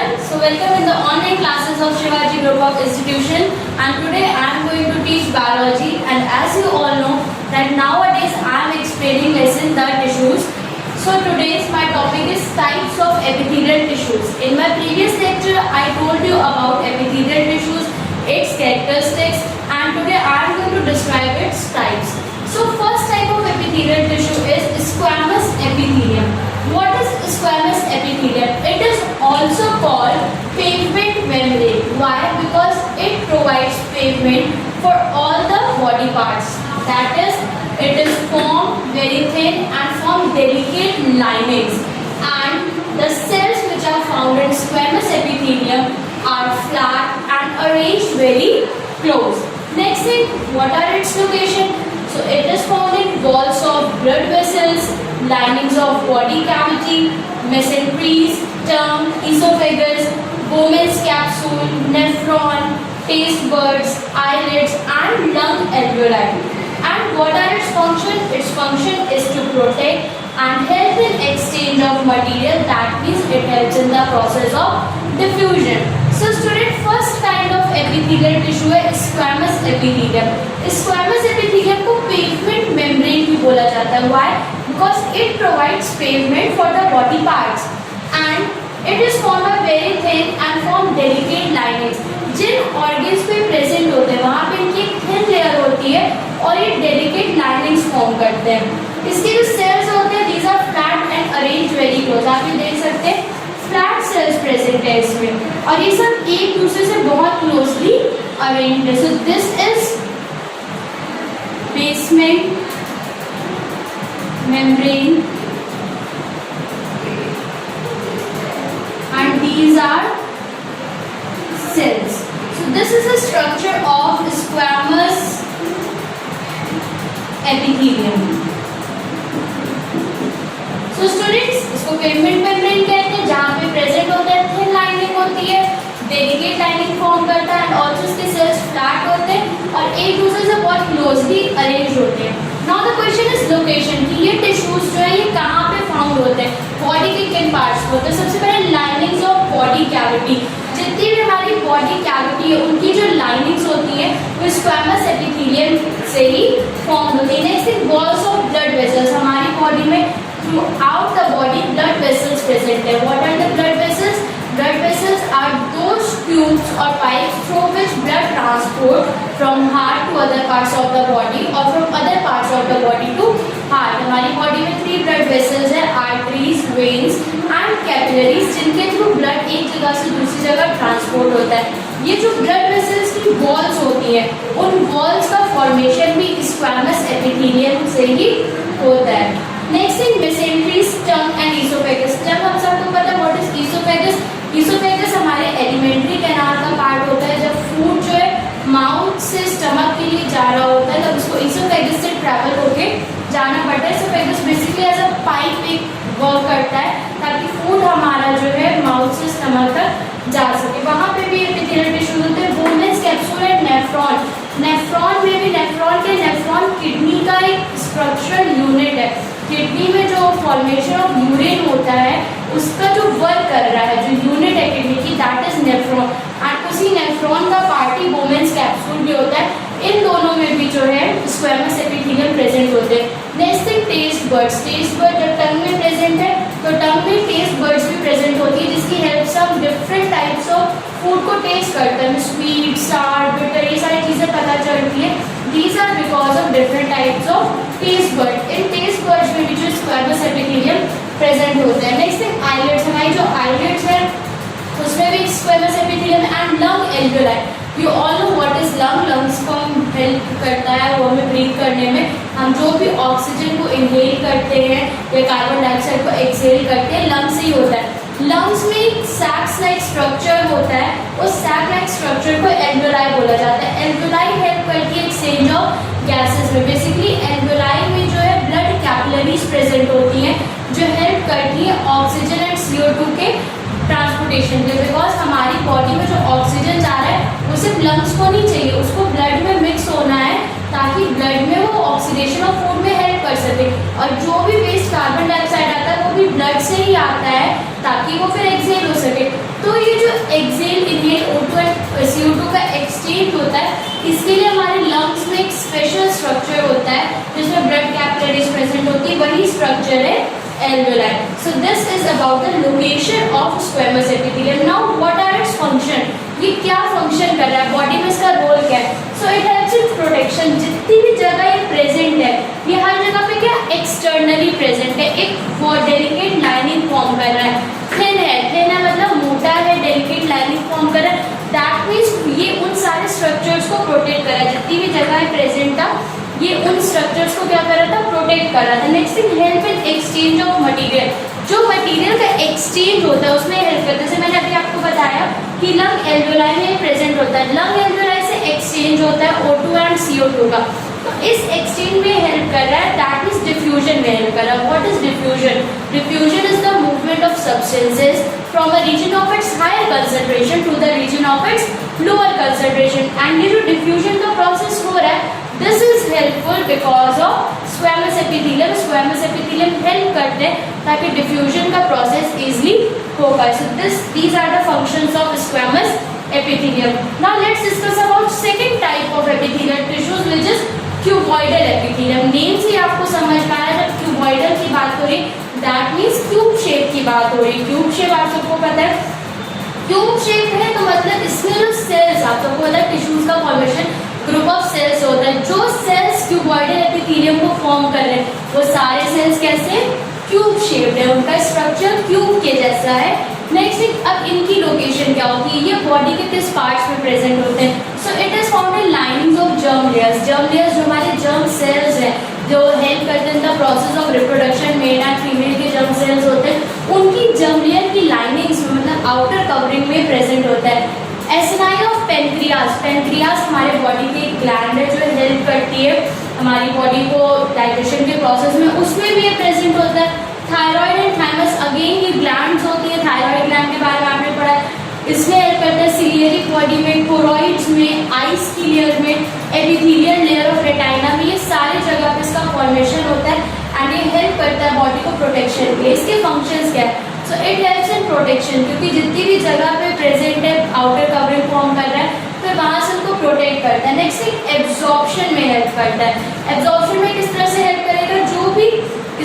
everyone. So welcome in the online classes of Shivaji Group of Institution, and today I am going to teach biology. And as you all know that nowadays I am explaining lesson the tissues. So today's my topic is types of epithelial tissues. In my previous lecture I told you about epithelial tissues, its characteristics, and today I am going to describe its types. So first type of epithelial tissue is squamous epithelium. What is squamous epithelium? It is also called pavement membrane. Why? Because it provides pavement for all the body parts. That is, it is formed very thin and form delicate linings. And the cells which are found in squamous epithelium are flat and arranged very close. Next thing, what are its location? So it is found in walls of blood vessels, linings of body cavity, mesenteries, tongue, esophagus, Bowman's capsule, nephron, taste buds, eyelids, and lung alveoli. And what are its function? Its function is to protect and help in exchange of material. That means it helps in the process of diffusion. So student, first kind of epithelial tissue है squamous epithelium. Squamous epithelium को pavement membrane भी बोला जाता है. Why? Because it provides pavement for the body parts and it is formed by very thin and form delicate linings. Jin organs पे present होते हैं वहाँ पे इनकी एक thin layer होती है और ये delicate linings form करते हैं. इसके जो cells होते हैं these are flat and arranged very close. आप ये देख सकते हैं फ्लैट सेल्स प्रेजेंट है इसमें और ये सब एक दूसरे से बहुत क्लोजली अरेंज्ड है. सो this is basement membrane and these are cells. So this is the structure of squamous epithelium. So students, इसको pavement membrane कहते हैं जहाँ पे प्रेजेंट होता है थिन लाइनिंग होती है, डेलिकेट लाइनिंग फॉर्म करता है और ऑल्सो इसके सेल्स फ्लैट होते हैं और एक दूसरे से बहुत क्लोजली अरेंज होते हैं. Now the question is location कि ये टिश्यूज जो है ये कहाँ पे फाउंड होते हैं, बॉडी के किन पार्ट्स में होते हैं. सबसे पहले लाइनिंग्स ऑफ बॉडी कैविटी. जितनी भी हमारी बॉडी कैविटी है उनकी जो लाइनिंग्स होती है वो स्क्वैमस एपिथेलियम से ही फॉर्म होती है. Next walls of blood vessels. हमारी बॉडी में throughout the body blood vessels present है. What are the blood vessels? Blood vessels are those tubes or pipes through which blood transport from heart to other parts of the body or from other parts of the body to heart. हमारी body में 3 blood vessels है, arteries, veins and capillaries, जिनके through blood एक जगह से दूसरी जगह transport होता है. ये जो blood vessels की walls होती है उन walls का formation भी squamous epithelium से ही होता है. Next thing mesenteries, tongue and oesophagus. Tongue हम सबको पता है व्हाट इज ईसोफेगस. ईसोफेगस हमारे एलिमेंट्री कैनाल का पार्ट होता है. जब फूड जो है माउथ से स्टमक के लिए जा रहा होता है तब उसको ईसोफेगस से ट्रैवल होके जाना पड़ता है. Oesophagus basically as a pipe एक वर्क करता है ताकि फूड हमारा जो है माउथ से स्टमक तक जा सके. वहाँ पे भी एपिथेलियल टिश्यूज होते हैं. Boneless capsule and nephron. Nephron में भी नेफ्रॉन किडनी का एक स्ट्रक्चरल यूनिट है. किडनी में जो फॉर्मेशन ऑफ यूरिन होता है उसका जो वर्क कर रहा है, जो यूनिट है किडनी की, दैट इज नेफ्रॉन. एंड उसी नेफ्रॉन का पार्ट ही बोमेंस कैप्सूल भी होता है. इन दोनों में भी जो है स्क्वैमस एपिथेलियम प्रेजेंट होते हैं. Next thing taste buds. Taste bud जब टंग में प्रेजेंट है तो टंग में टेस्ट बर्ड्स भी प्रेजेंट होती है जिसकी हेल्प से हम डिफरेंट टाइप्स ऑफ फूड को टेस्ट करते हैं. स्वीट, सार, बिटर, ये सारी चीज़ें पता चलती है. These are because of different types of taste buds. In taste buds में भी जो squamous epithelium present होता है. Next thing eyelids. हमारी जो eyelids है उसमें भी squamous epithelium and lung alveoli. You all know what is lung. Lungs को हम हेल्प करता है वो हमें ब्रीथ करने में. हम जो भी ऑक्सीजन को इनहेल करते हैं या कार्बन डाइऑक्साइड को एक्सहेल करते हैं लंग से ही होता है. लंग्स में एक सैक्स लाइक स्ट्रक्चर होता है. उस सैक लाइक स्ट्रक्चर को एल्वेलाई बोला जाता है. एल्वेलाई हेल्प करती है एक्सचेंज ऑफ गैसेस में. बेसिकली एल्वेलाई में जो है ब्लड कैपिलरीज प्रेजेंट होती हैं जो हेल्प करती है ऑक्सीजन एंड CO2 के ट्रांसपोर्टेशन के. बिकॉज हमारी बॉडी में जो ऑक्सीजन जा रहा है वो सिर्फ लंग्स को नहीं चाहिए, उसको ब्लड में मिक्स होना है ताकि ब्लड में वो ऑक्सीडेशन ऑफ फूड में हेल्प कर सके. और जो भी वेस्ट कार्बन डाइऑक्साइड आता है वो भी ब्लड से ही आता है ताकि वो फिर एक्सहेल हो सके. तो तो ये जो exhale inhale O2 and CO2 का एक्सचेंज होता है, इसके लिए हमारे लंग्स में एक स्पेशल स्ट्रक्चर होता है जिसमें ब्लड कैपिलरीज प्रेजेंट होती है, वही स्ट्रक्चर है alveoli. So this is about the location of squamous epithelium. Now what are its function? ये क्या फंक्शन कर रहा है, बॉडी में इसका रोल क्या है? So it helps in protection. जितनी भी जगह ये प्रेजेंट है, ये हर जगह पे क्या एक्सटर्नली प्रेजेंट है, एक डेलिकेट लाइनिंग फॉर्म कर रहा है. थिन है मतलब मोटा है, डेलिकेट लाइनिंग फॉर्म कर रहा है. दैट मीन्स ये उन सारे स्ट्रक्चर्स को प्रोटेक्ट कर रहा है, जितनी भी जगह है प्रेजेंट था ये उन स्ट्रक्चर्स को क्या कर रहा था, प्रोटेक्ट कर रहा था. Next thing, help in exchange of material. जो मटेरियल का एक्सचेंज होता है उसमें हेल्प करता है. जैसे मैंने अभी आपको बताया कि लंग एल्वेओलाई में प्रेजेंट होता है, लंग एल्वेओलाई से एक्सचेंज होता है O2 एंड CO2 का, तो इस एक्सचेंज में हेल्प कर रहा है. दैट इज डिफ्यूजन में हेल्प कर रहा है. What is diffusion? Diffusion is the movement of substances from a region of its higher concentration to the region of its lower concentration. And ये जो डिफ्यूजन का प्रोसेस हो रहा है, this is helpful because of squamous epithelium. Squamous epithelium help करते हैं ताकि diffusion का process easily होगा. So these are the functions of squamous epithelium. Now let's discuss about second type of epithelial tissues, which is cuboidal epithelium. Name से आपको समझ में आया, जब cuboidal की बात हो रही, that means cube shape की बात हो रही. Cube shape आप सबको पता है, क्यूब शेप है तो मतलब इसमें जो सेल्स, आप सबको पता है टिश्यूज का फॉर्मेशन ग्रुप ऑफ सेल्स होता है. जो सेल्स क्यूबॉइडल एपिथेलियम को फॉर्म कर रहे हैं वो सारे सेल्स कैसे, क्यूब शेप्ड है, उनका स्ट्रक्चर क्यूब के जैसा है. नेक्स्ट, अब इनकी लोकेशन क्या होती है, ये बॉडी के किस पार्ट्स में प्रेजेंट होते हैं? So it is found in linings of germ layers. Germ layers जो हमारे जर्म सेल्स हैं जो हेल्प करते हैं the process of reproduction, male and female के जर्म सेल्स होते हैं, उनकी जर्म लेयर की लाइनिंग्स में मतलब आउटर कवरिंग में प्रेजेंट होता है. Acini of pancreas. पेनक्रियाज हमारे बॉडी की एक ग्लैंड है जो हेल्प करती है हमारी बॉडी को डाइजेशन के प्रोसेस में, उसमें भी ये प्रेजेंट होता है. थायराइड एंड थाइमस, अगेन ये ग्लैंड्स होती है. थायराइड ग्लैंड के बारे में आपने पढ़ा है, इसमें हेल्प करता है सिलियरी बॉडी में, कोरॉइड्स में, आइस की लेयर में, एपिथेलियल लेयर ऑफ रेटाइना में, ये सारी जगह पे इसका फॉर्मेशन होता है एंड ये हेल्प करता है बॉडी को प्रोटेक्शन के. इसके फंक्शंस क्या है? So it helps in protection, क्योंकि जितनी भी जगह पे प्रेजेंट है आउटर कवरिंग फॉर्म कर रहा है फिर वहाँ से उनको प्रोटेक्ट करता है. नेक्स्ट थिंग, एब्जॉर्प्शन में हेल्प करता है. एब्जॉर्प्शन में किस तरह से हेल्प करेगा, जो भी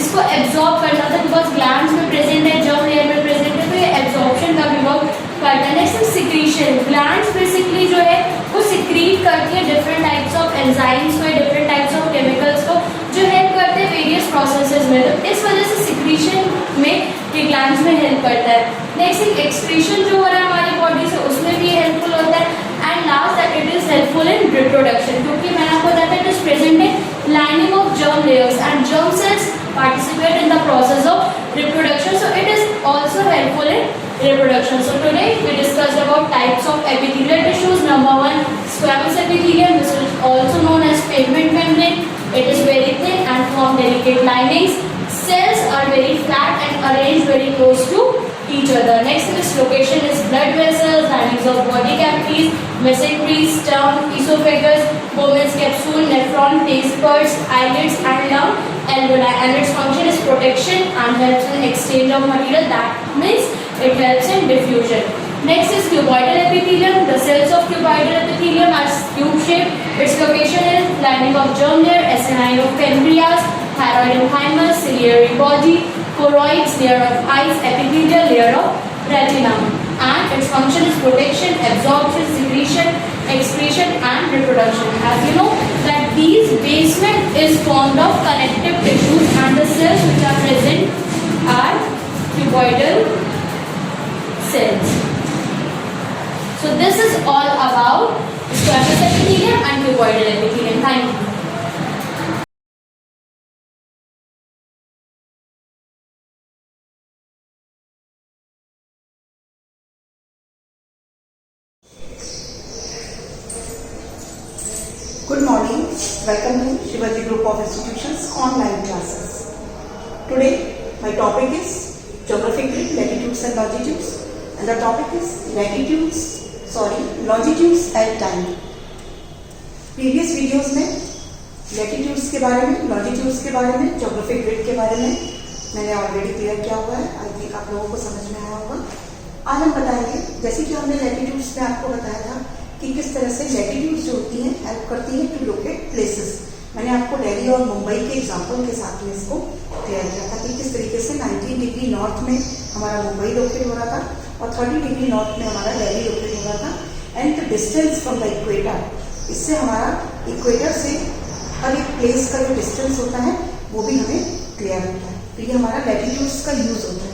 इसको एब्जॉर्ब करना था, बिकॉज ग्लैंड्स में प्रेजेंट है, जर्म लेयर में प्रेजेंट है, तो ये एब्जॉर्प्शन का भी वर्क करता है. Next secretion. ग्लैंड्स बेसिकली जो है वो सिक्रीट करती है डिफरेंट टाइप्स ऑफ एंजाइम्स को, डिफरेंट टाइप्स ऑफ केमिकल्स को, जो हेल्प करते हैं वेरियस प्रोसेसेस में. तो इस वजह से सिक्रीशन में ये ग्लैंड्स में हेल्प करता है. नेक्स्ट एक्सक्रीशन जो हो रहा है हमारी बॉडी से, उसमें भी हेल्पफुल होता है. And last that it is helpful in reproduction, क्योंकि मैंने आपको बताया था it is present in lining of germ layers and germ cells participate in the process of reproduction, so it is also helpful in reproduction. So today we discussed about types of epithelial tissues. Number one, squamous epithelium, which is also known as pigment membrane. It is very thin and form delicate linings. Cells are very flat and arranged very close to each other. Next in its location is blood vessels, linings of body cavities, mesentery, sternum, esophagus, Bowman's capsule, nephron, taste buds, eyelids and lung alveoli. And its function is protection and helps in exchange of material. That means it helps in diffusion. Next is cuboidal epithelium. The cells of cuboidal epithelium are tube shaped. Its location is lining of germ layer, acini of pancreas, thyroid and thymus, ciliary body, choroids, layer of eyes, epithelial layer of retina. And its function is protection, absorption, secretion, excretion and reproduction. As you know that these basement is formed of connective tissues and the cells which are present are cuboidal cells. So this is all about squamous epithelium and cuboidal epithelium. Thank you. Good morning. Welcome to Shivaji Group of Institutions online classes. Today my topic is geographic grid, latitudes and longitudes, and the topic is longitudes and time. Previous videos में latitudes के बारे में, longitudes के बारे में, geographic grid के बारे में मैंने ऑलरेडी क्लियर किया हुआ है. आई थिंक आप लोगों को समझ में आया होगा. आज हम बताएंगे, जैसे कि हमने लैटिट्यूड्स में आपको बताया था कि किस तरह से लैटिट्यूड्स जो होती हैं हेल्प करती हैं टू लोकेट प्लेसेस। मैंने आपको दिल्ली और मुंबई के एग्जाम्पल के साथ में इसको क्लियर किया था कि किस तरीके से 19 डिग्री नॉर्थ में हमारा मुंबई लोकेट हो रहा था और 30 डिग्री नॉर्थ में हमारा दिल्ली लोकेट हो रहा था। And the distance from the equator, इससे हमारा इक्वेटर से हर एक प्लेस का जो डिस्टेंस होता है वो भी हमें क्लियर होता है। तो ये हमारा लैटिट्यूड्स का यूज होता है।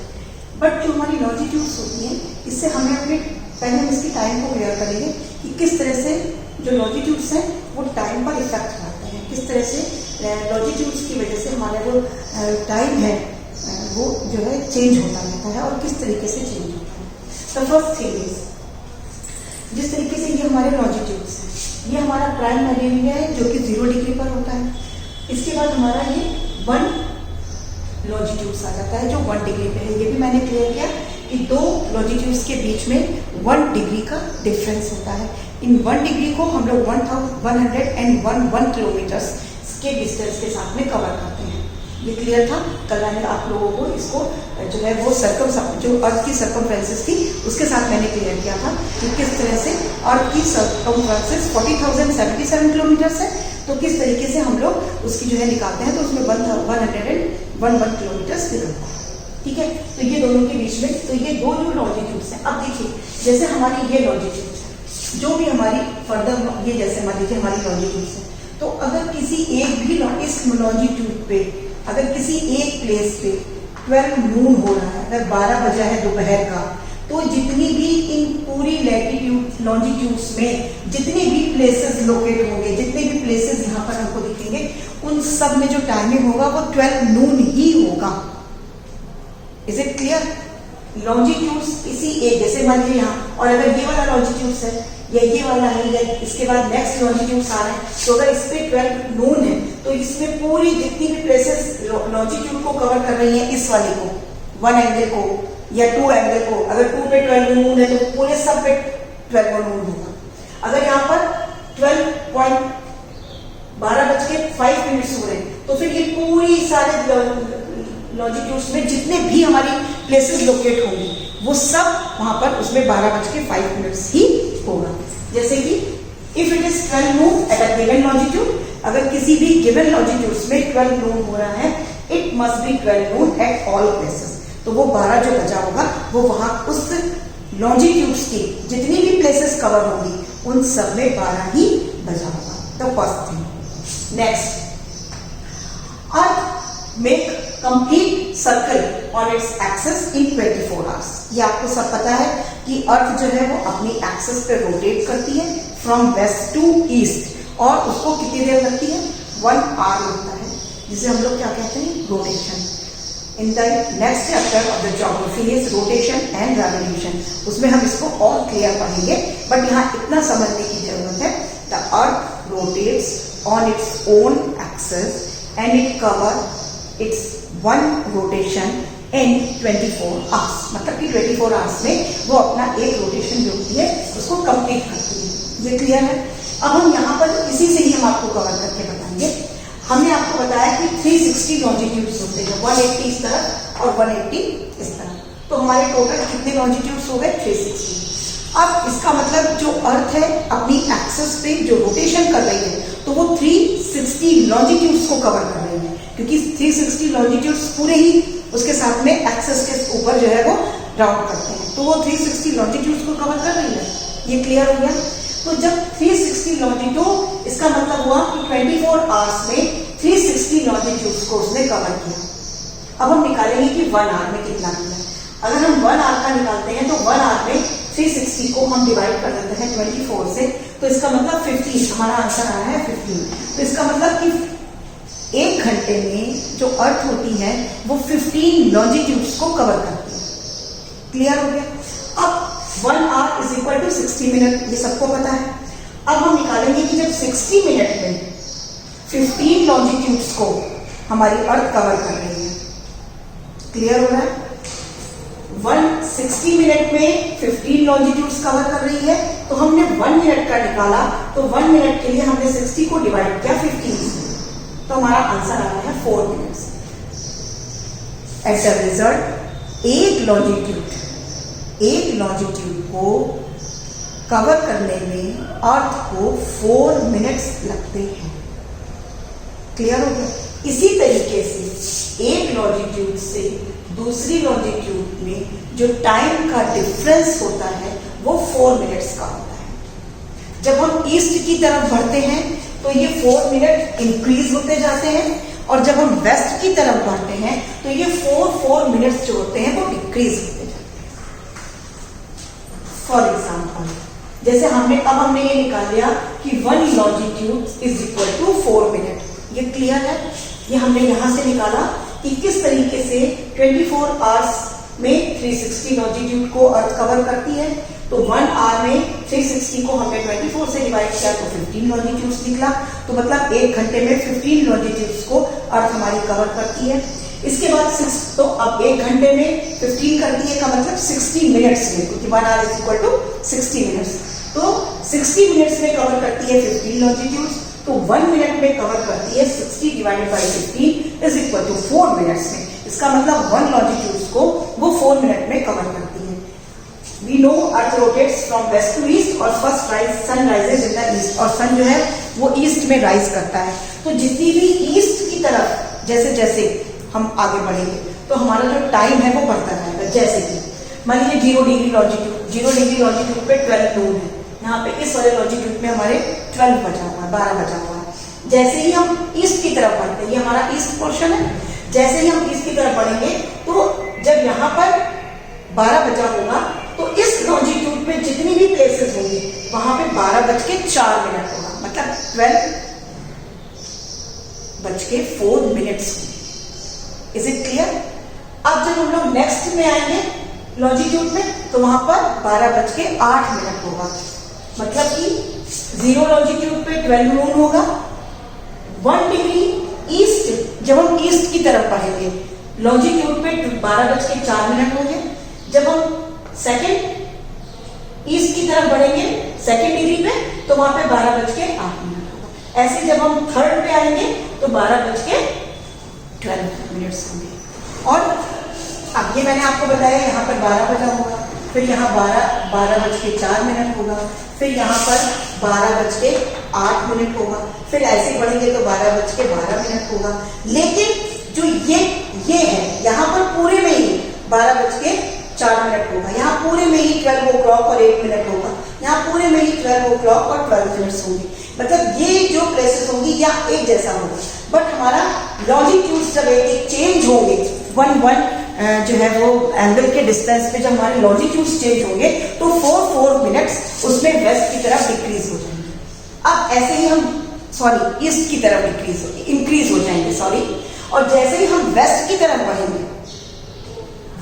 बट जो हमारी लॉन्जिट्यूड्स होती हैं, इससे हमें अपने पहले हम इसकी टाइम को क्लियर करेंगे कि किस तरह से जो लॉन्जिट्यूड्स हैं वो टाइम पर इफेक्ट करते हैं, किस तरह से लॉन्जिट्यूड्स की वजह से हमारा जो टाइम है वो जो है चेंज होता रहता है और किस तरीके से चेंज होता है। तो फर्स्ट थिंग इज, जिस तरीके से ये हमारे लॉन्जिट्यूड्स हैं, ये हमारा प्राइम मेरिडियन है जो कि 0 डिग्री पर होता है। इसके बाद हमारा ये 1 लॉन्जिट्यूड्स आ जाता है जो 1 डिग्री पे है। ये भी मैंने क्लियर किया कि 2 लॉन्जिट्यूड्स के बीच में 1 डिग्री का डिफरेंस होता है। इन 1 डिग्री को हम लोग 1111 किलोमीटर्स के डिस्टेंस के साथ में कवर करते हैं। ये क्लियर था। कल मैंने आप लोगों को इसको जो है वो जो अर्थ की सर्कमफ्रेंसेस थी उसके साथ मैंने क्लियर किया था कि किस तरह से अर्थ की सर्कमफ्रेंसेस 40,077 किलोमीटर्स है, तो किस तरीके से हम लोग उसकी जो है निकालते हैं, तो उसमें 111 किलोमीटर्स निकलता है। ठीक है, तो ये दोनों के बीच में, तो ये 2 जो लॉन्जिट्यूड्स हैं। अब देखिए, जैसे हमारी ये लॉन्जिट्यूड्स है, जो भी हमारी फर्दर ये जैसे मान लीजिए हमारी लॉन्जिट्यूड्स है, तो अगर किसी एक भी इस लॉन्जिट्यूड पे अगर किसी एक प्लेस पे 12 नून हो रहा है, अगर 12 बजा है दोपहर का, तो जितनी भी इन पूरी लैटिट्यूड लॉन्जिट्यूड्स में जितने भी प्लेसेस लोकेट होंगे, जितने भी प्लेसेस यहाँ पर हमको दिखेंगे, उन सब में जो टाइमिंग होगा वो 12 नून ही होगा। Is it clear? लॉन्जिट्यूड्स इसी एक, जैसे मान लीजिए यहाँ, और अगर ये वाला लॉन्जिट्यूड्स है या ये वाला है, इसके बाद नेक्स्ट लॉन्जिट्यूड्स आ रहे हैं, तो अगर इस पे 12 नून है तो इसमें पूरी जितनी भी प्लेसेस लॉन्जिट्यूड को कवर कर रही है, इस वाले को 1 एंगल को या 2 एंगल को, अगर 2 पे 12 नून है तो पूरे सब पे 12 नून होगा। अगर यहाँ पर 12:05 हो रहे हैं, तो फिर ये पूरी सारे लॉन्जिट्यूड्स में जितने भी हमारी प्लेसेस लोकेट होंगी वो सब वहां पर उसमें 12:05 ही होगा। जैसे कि if it is 12 Noon at a given longitude, अगर किसी भी गिवन लॉन्जिट्यूड्स में 12 नून हो रहा है, it must be 12 Noon at all places, तो वो 12 जो बचा होगा वो वहां उस लॉन्जिट्यूड्स की जितनी भी प्लेसेस कवर होंगी उन सब में 12 ही बचा होगा। The first thing. Next, earth make complete circle on its axis in 24 hours. ये आपको सब पता है कि अर्थ जो है वो अपनी एक्सिस पे रोटेट करती है फ्रॉम वेस्ट टू ईस्ट, और उसको कितनी देर लगती है? 1 आवर लगता है, जिसे हम लोग क्या कहते हैं? Rotation. In the next chapter of the geography is rotation and revolution, उसमें हम इसको और क्लियर पढ़ेंगे, बट यहाँ इतना समझने की जरूरत है, the earth rotates on its own axis and it cover it's 1 rotation in 24 hours, मतलब कि 24 आवर्स में वो अपना एक रोटेशन जो होती है उसको कंप्लीट करती है। ये क्लियर है? अब हम यहाँ पर इसी से ही हम आपको कवर करके बताएंगे। हमने आपको बताया कि 360 लॉन्जिट्यूड्स होते हैं, 180 इस तरफ और 180 इस तरफ, तो हमारे टोटल कितने लॉन्जिट्यूड्स हो गए? 360। अब इसका मतलब जो अर्थ है अपनी एक्सिस पे जो रोटेशन कर रही है, तो वो 360 लॉन्जिट्यूड्स को कवर कर रही है, क्योंकि 360 लॉन्जिट्यूड्स पूरे ही उसके साथ में एक्सिस के ऊपर जो है वो राउंड करते हैं, तो वो 360 लॉन्जिट्यूड्स को कवर कर रही है। ये क्लियर हो गया? तो जब 360 लॉन्जिट्यूड, इसका मतलब हुआ कि 24 आवर्स में 360 लॉन्जिट्यूड्स को उसने कवर किया। अब हम निकालेंगे कि 1 आवर में कितना किया। अगर हम 1 आवर का निकालते हैं तो 1 आवर में 360 को हम डिवाइड कर देते हैं 24 से, तो इसका मतलब 15, हमारा आंसर आया है 15। तो इसका मतलब कि 1 घंटे में जो अर्थ होती है वो 15 लॉन्जिट्यूड्स को कवर करती है। क्लियर हो गया? अब 1 hour is equal to 60 minute, ये सबको पता है। अब हम निकालेंगे कि जब 60 मिनट में 15 लॉन्जिट्यूड्स को हमारी अर्थ कवर कर रही है। क्लियर हो रहा है? 160 मिनट में 15 लॉन्जिट्यूड्स कवर कर रही है, तो हमने 1 मिनट का निकाला, तो 1 मिनट के लिए हमने 60 को डिवाइड किया 15 से, तो हमारा आंसर आ रहा है 4 मिनट्स। एज अ रिजल्ट, एक लॉन्जिट्यूड एक लॉन्जिट्यूड को कवर करने में अर्थ को 4 मिनट्स लगते हैं। क्लियर हो गया? इसी तरीके से एक लॉन्जिट्यूड से दूसरी लॉन्जिट्यूड में जो टाइम का डिफरेंस होता है वो 4 मिनट्स का होता है। जब हम ईस्ट की तरफ बढ़ते हैं तो ये 4 मिनट इंक्रीज होते जाते हैं, और जब हम वेस्ट की तरफ बढ़ते हैं तो ये 4 मिनट्स जो होते हैं वो डिक्रीज होते जाते हैं। फॉर एग्जाम्पल, जैसे हमने ये निकाल लिया कि 1 longitude is equal to 4 minute. ये क्लियर है? ये हमने यहां से निकाला कि किस तरीके से 24 आवर्स में 360 लॉन्जिट्यूड को अर्थ कवर करती है। तो 1 आवर में 360 को हमने 24 से डिवाइड किया तो 15 लॉन्जिट्यूड्स निकला। तो मतलब 1 घंटे में 15 लॉन्जिट्यूड्स को अर्थ हमारी कवर करती है। इसके बाद 6, तो अब 1 घंटे में 15 करती है का मतलब 60 मिनट्स में, क्योंकि 1 hour is equal to 60 minutes. तो 60 मिनट्स में कवर करती है 15 लॉन्जिट्यूड्स। तो 1 मिनट में कवर करती है 60 divided by 15 is equal to 4 minutes में। इसका मतलब 1 लॉन्जिट्यूड्स को वो 4 मिनट में कवर करती है। We know Earth rotates from west to east और first sun rises in the east, और सन जो है वो ईस्ट में राइज करता है। तो जितनी भी ईस्ट की तरफ जैसे जैसे हम आगे बढ़ेंगे तो हमारा जो टाइम है वो बढ़ता रहेगा। जैसे कि मान लीजिए 0 डिग्री लॉन्जिट्यूड पे 12 नून है, यहाँ पे इस वाले लॉन्जिट्यूड में हमारे 12 बचा हुआ है, 12 बचा हुआ है। जैसे ही हम ईस्ट की तरफ बढ़ते हैं, ये हमारा ईस्ट पोर्शन है, जैसे ही हम ईस्ट की तरफ बढ़ेंगे तो जब यहाँ पर 12 बचा होगा तो इस लॉन्जिट्यूड में जितनी भी प्लेसेस होंगी वहां पे 12:04 होगा, मतलब 12:04 होंगे। Is it clear? अब जब हम लोग नेक्स्ट में आएंगे लॉन्जिट्यूड में तो वहां पर 12:08 होगा, मतलब कि 0 लॉन्जिट्यूड पे 12 नून होगा। 1 डिग्री ईस्ट, जब हम ईस्ट की तरफ बढ़ेंगे लॉन्जिट्यूड पे 12:04 होंगे। जब हम सेकेंड ईस्ट की तरफ बढ़ेंगे सेकेंड डिग्री पे तो वहां पे 12:08 होगा। ऐसे जब हम थर्ड पे आएंगे तो 12:12 होंगे। और अब ये मैंने आपको बताया यहाँ पर 12 बजा होगा, फिर यहाँ 12:04 होगा, फिर यहाँ पर 12:08 होगा, फिर ऐसे बढ़ेंगे तो 12:12 होगा। लेकिन जो ये है यहाँ पर पूरे में ही 12:04 होगा, यहाँ पूरे में ही 12 o'clock और 8 मिनट होगा, यहाँ पूरे में ही 12 o'clock और 12 मिनट्स होंगे। मतलब ये जो प्लेसेस होंगी या एक जैसा होगा, बट हमारा लॉन्जिट्यूड जब एक चेंज होंगे 1 जो है वो एंगल के डिस्टेंस पे जब हमारे लॉन्जिट्यूड्स चेंज होंगे तो 4 मिनट्स उसमें वेस्ट की तरफ डिक्रीज हो जाएंगे। अब ऐसे ही हम ईस्ट की तरफ इंक्रीज हो जाएंगे और जैसे ही हम वेस्ट की तरफ बढ़ेंगे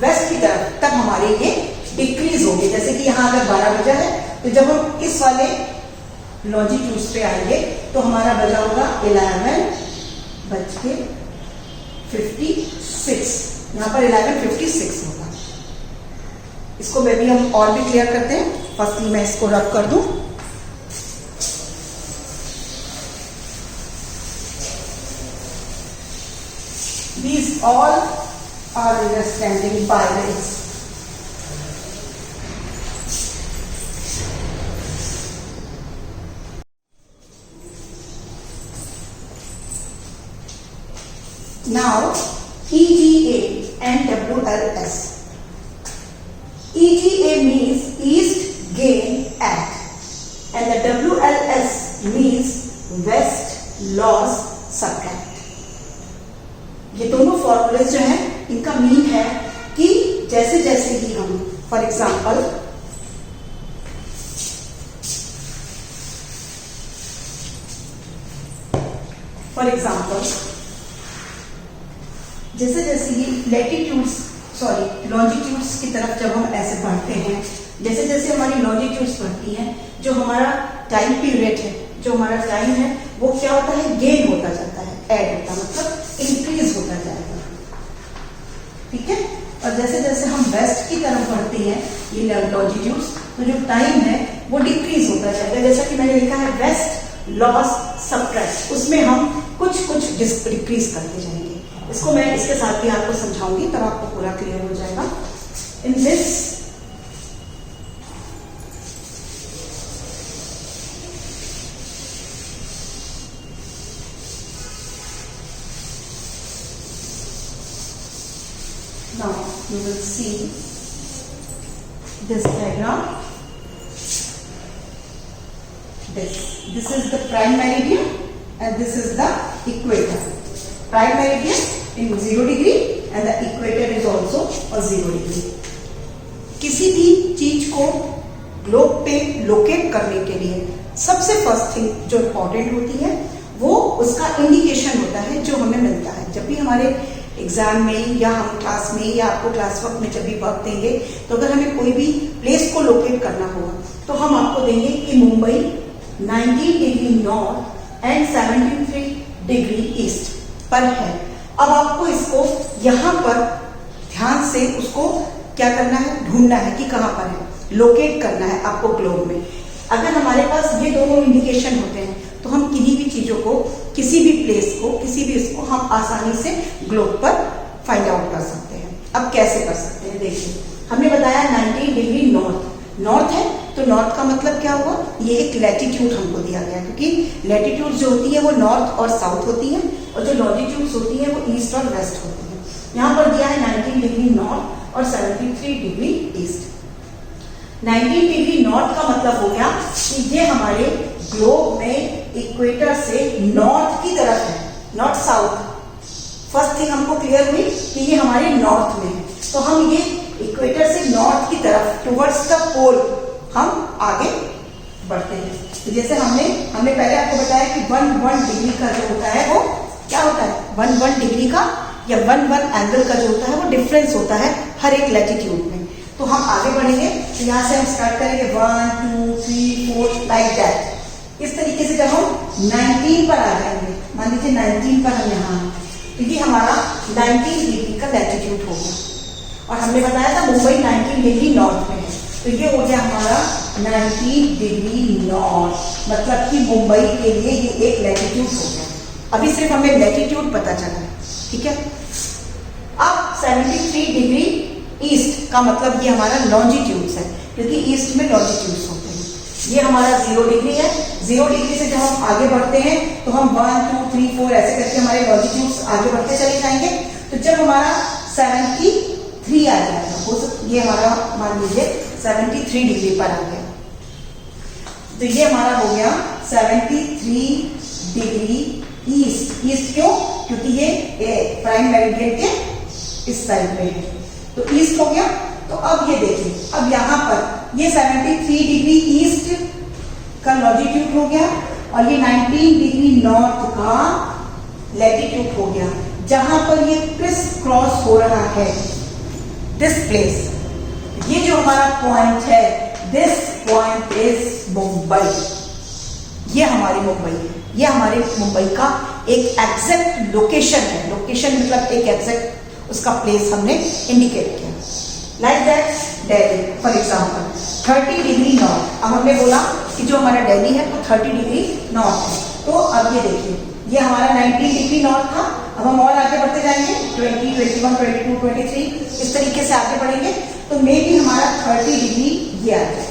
वेस्ट की तरफ तब हमारे ये डिक्रीज होंगे। जैसे कि यहाँ अगर 12 बजा है तो जब हम इस वाले लॉन्जिट्यूड्स पे आएंगे तो हमारा बजा होगा 11:56, यहाँ पर 11:56 होगा। इसको मैं भी हम और भी क्लियर करते हैं। फर्स्टली मैं इसको रब कर दूं। These all are understanding by this. Now, EGA and WLS. EGA means East Gain Act and the WLS means West Loss Subtract. ये दोनों फॉर्मूलेज जो हैं इनका मीन है कि जैसे जैसे ही हम फॉर एग्जाम्पल जैसे जैसे ही लॉन्जिट्यूड्स की तरफ जब हम ऐसे बढ़ते हैं, जैसे जैसे हमारी लॉन्जिट्यूड्स बढ़ती हैं, जो हमारा टाइम पीरियड है, जो हमारा टाइम है वो क्या होता है, गेन होता जाता है, ऐड होता है, मतलब इंक्रीज होता जाएगा। ठीक है। और जैसे जैसे हम वेस्ट की तरफ बढ़ते हैं ये लॉन्जिट्यूड्स, तो जो टाइम है वो डिक्रीज होता जाएगा। जैसा कि मैंने लिखा है वेस्ट लॉस सबट्रैक्ट, उसमें हम कुछ डिक्रीज करते जाएंगे। इसको मैं इसके साथ भी आपको समझाऊंगी, तब आपको पूरा क्लियर हो जाएगा। In this Now you will see this diagram. This is the prime meridian and this is the equator. Prime meridian in 0 degree and the equator is also a 0 degree. किसी भी चीज को ग्लोब पे locate करने के लिए सबसे first thing जो इम्पोर्टेंट होती है वो उसका इंडिकेशन होता है जो हमें मिलता है। जब भी हमारे एग्जाम में या हम क्लास में या आपको क्लास वर्क में जब भी वर्क देंगे तो अगर हमें कोई भी प्लेस को लोकेट करना होगा तो हम आपको देंगे कि Mumbai 19 degree north and 73 degree east पर है। अब आपको इसको यहाँ पर ध्यान से उसको क्या करना है, ढूंढना है कि कहाँ पर है, लोकेट करना है आपको ग्लोब में। अगर हमारे पास ये दोनों इंडिकेशन होते हैं तो हम किन्हीं भी चीजों को, किसी भी प्लेस को, किसी भी इसको हम आसानी से ग्लोब पर फाइंड आउट कर सकते हैं। अब कैसे कर सकते हैं, देखिए हमने बताया 19 डिग्री नॉर्थ, नॉर्थ है तो नॉर्थ का मतलब क्या हुआ, ये एक लैटिट्यूड हमको दिया गया, क्योंकि लैटिट्यूड जो होती है वो नॉर्थ और साउथ होती है और जो लॉन्जिट्यूड्स होती है वो ईस्ट और वेस्ट होती है। यहाँ पर दिया है 19 डिग्री नॉर्थ और 73 डिग्री ईस्ट। 19 डिग्री नॉर्थ का मतलब हो गया कि ये हमारे ग्लोब में इक्वेटर से नॉर्थ की तरफ है, नॉट साउथ। फर्स्ट थिंग हमको क्लियर हुई कि ये हमारे नॉर्थ में है, तो हम ये इक्वेटर से नॉर्थ की तरफ टुवर्ड्स द पोल हम आगे बढ़ते हैं। तो जैसे हमने पहले आपको बताया कि 1 डिग्री का जो होता है वो क्या होता है, 1 डिग्री का या 1 एंगल का जो होता है वो डिफरेंस होता है हर एक लैटिट्यूड में। तो हम आगे बढ़ेंगे तो यहाँ से हम स्टार्ट करेंगे 1 2 3 4 लाइक दैट। इस तरीके से जब हम 19 पर आ जाएंगे, मान लीजिए 19 पर हम यहाँ हैं तो ये हमारा 19 डिग्री का लैटिट्यूड हो गया और हमने बताया था मुंबई 19 डिग्री नॉर्थ में है, तो ये हो गया हमारा 19 डिग्री नॉर्थ, मतलब कि मुंबई के लिए ये एक लैटिट्यूड हो गया। अभी सिर्फ हमें लैटिट्यूड पता चला है, ठीक है। अब 73 डिग्री ईस्ट का मतलब ये हमारा लॉन्जिट्यूड्स है, क्योंकि ईस्ट में लॉन्जिट्यूड्स होते हैं। ये हमारा 0 डिग्री है। 0 डिग्री से जब हम आगे बढ़ते हैं तो हम 1 2 3 4 ऐसे करके हमारे लॉन्जिट्यूड्स आगे बढ़ते चले जाएंगे। तो जब हमारा 73 आ जाएगा, हो सकता ये हमारा मान लीजिए 73 डिग्री पर आ गया, तो ये हमारा हो गया 73 डिग्री ईस्ट। ईस्ट क्यों, क्योंकि ये प्राइम मेरिडियन के इस साइड पे है, तो ईस्ट हो गया। तो अब ये देखिए, अब यहाँ पर ये 73 डिग्री ईस्ट का लॉन्जिट्यूड हो गया और ये 19 डिग्री नॉर्थ का लैटिट्यूड हो गया, जहां पर ये क्रिस क्रॉस हो रहा है दिस प्लेस। ये जो हमारा पॉइंट है, दिस पॉइंट इज मुंबई। ये हमारी मुंबई है, ये हमारे मुंबई का एक एग्जैक्ट लोकेशन है। लोकेशन मतलब एक एग्जैक्ट उसका प्लेस हमने इंडिकेट किया। Like that Delhi for example 30 degree north. अब हमने बोला कि जो हमारा दिल्ली है वो 30 डिग्री नॉर्थ है, तो अब ये देखिए ये हमारा 19 डिग्री नॉर्थ था। अब हम और आगे बढ़ते जाएंगे 20 21 22 23 इस तरीके से आगे बढ़ेंगे, तो मे भी हमारा 30 डिग्री ये आ जाए,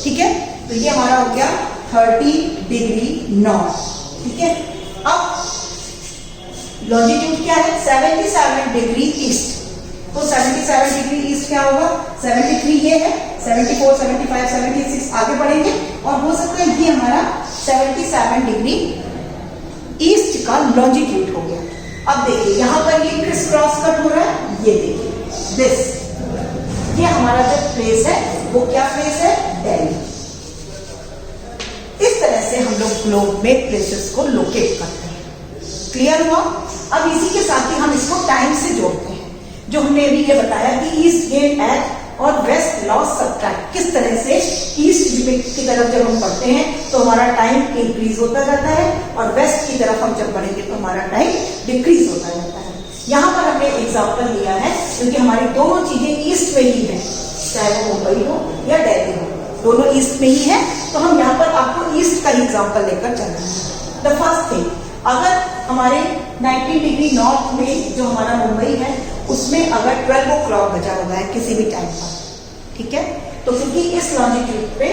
ठीक है। तो ये हमारा हो गया 30 डिग्री नॉर्थ, ठीक है। अब लॉन्जिट्यूड क्या है, 77 डिग्री ईस्ट। तो 77 डिग्री ईस्ट क्या होगा, 73 ये है, 74 75 76 आगे बढ़ेंगे और हो सकता है ये हमारा 77 डिग्री ईस्ट का लॉन्जिट्यूड हो गया। अब देखिए यहाँ पर ये क्रिस क्रॉस कट हो रहा है, ये देखिए दिस, ये हमारा जो प्लेस है वो क्या प्लेस है, दिल्ली। इस तरह से हम लोग ग्लोब में प्लेसेस को लोकेट करते हैं। क्लियर हुआ। अब इसी के साथ ही हम इसको टाइम से जोड़ते हैं, जो हमने अभी ये बताया कि ईस्ट गेन एट और वेस्ट लॉस सब्ट्रैक्ट, किस तरह से ईस्ट की तरफ जब हम बढ़ते हैं तो हमारा टाइम इंक्रीज होता जाता है और वेस्ट की तरफ हम जब बढ़ेंगे तो हमारा टाइम डिक्रीज होता जाता है। यहाँ पर हमने एग्जाम्पल लिया है क्योंकि हमारी दोनों चीजें ईस्ट में ही है, चाहे वो मुंबई हो या दिल्ली हो, दोनों ईस्ट में ही है। तो हम यहाँ पर आपको ईस्ट का एग्जाम्पल लेकर चल रहे हैं। द फर्स्ट थिंग, अगर हमारे 19 डिग्री नॉर्थ में जो हमारा मुंबई है उसमें अगर 12 o'clock बजा हुआ है किसी भी टाइम पर, ठीक है, तो क्योंकि इस लॉन्जिट्यूड पे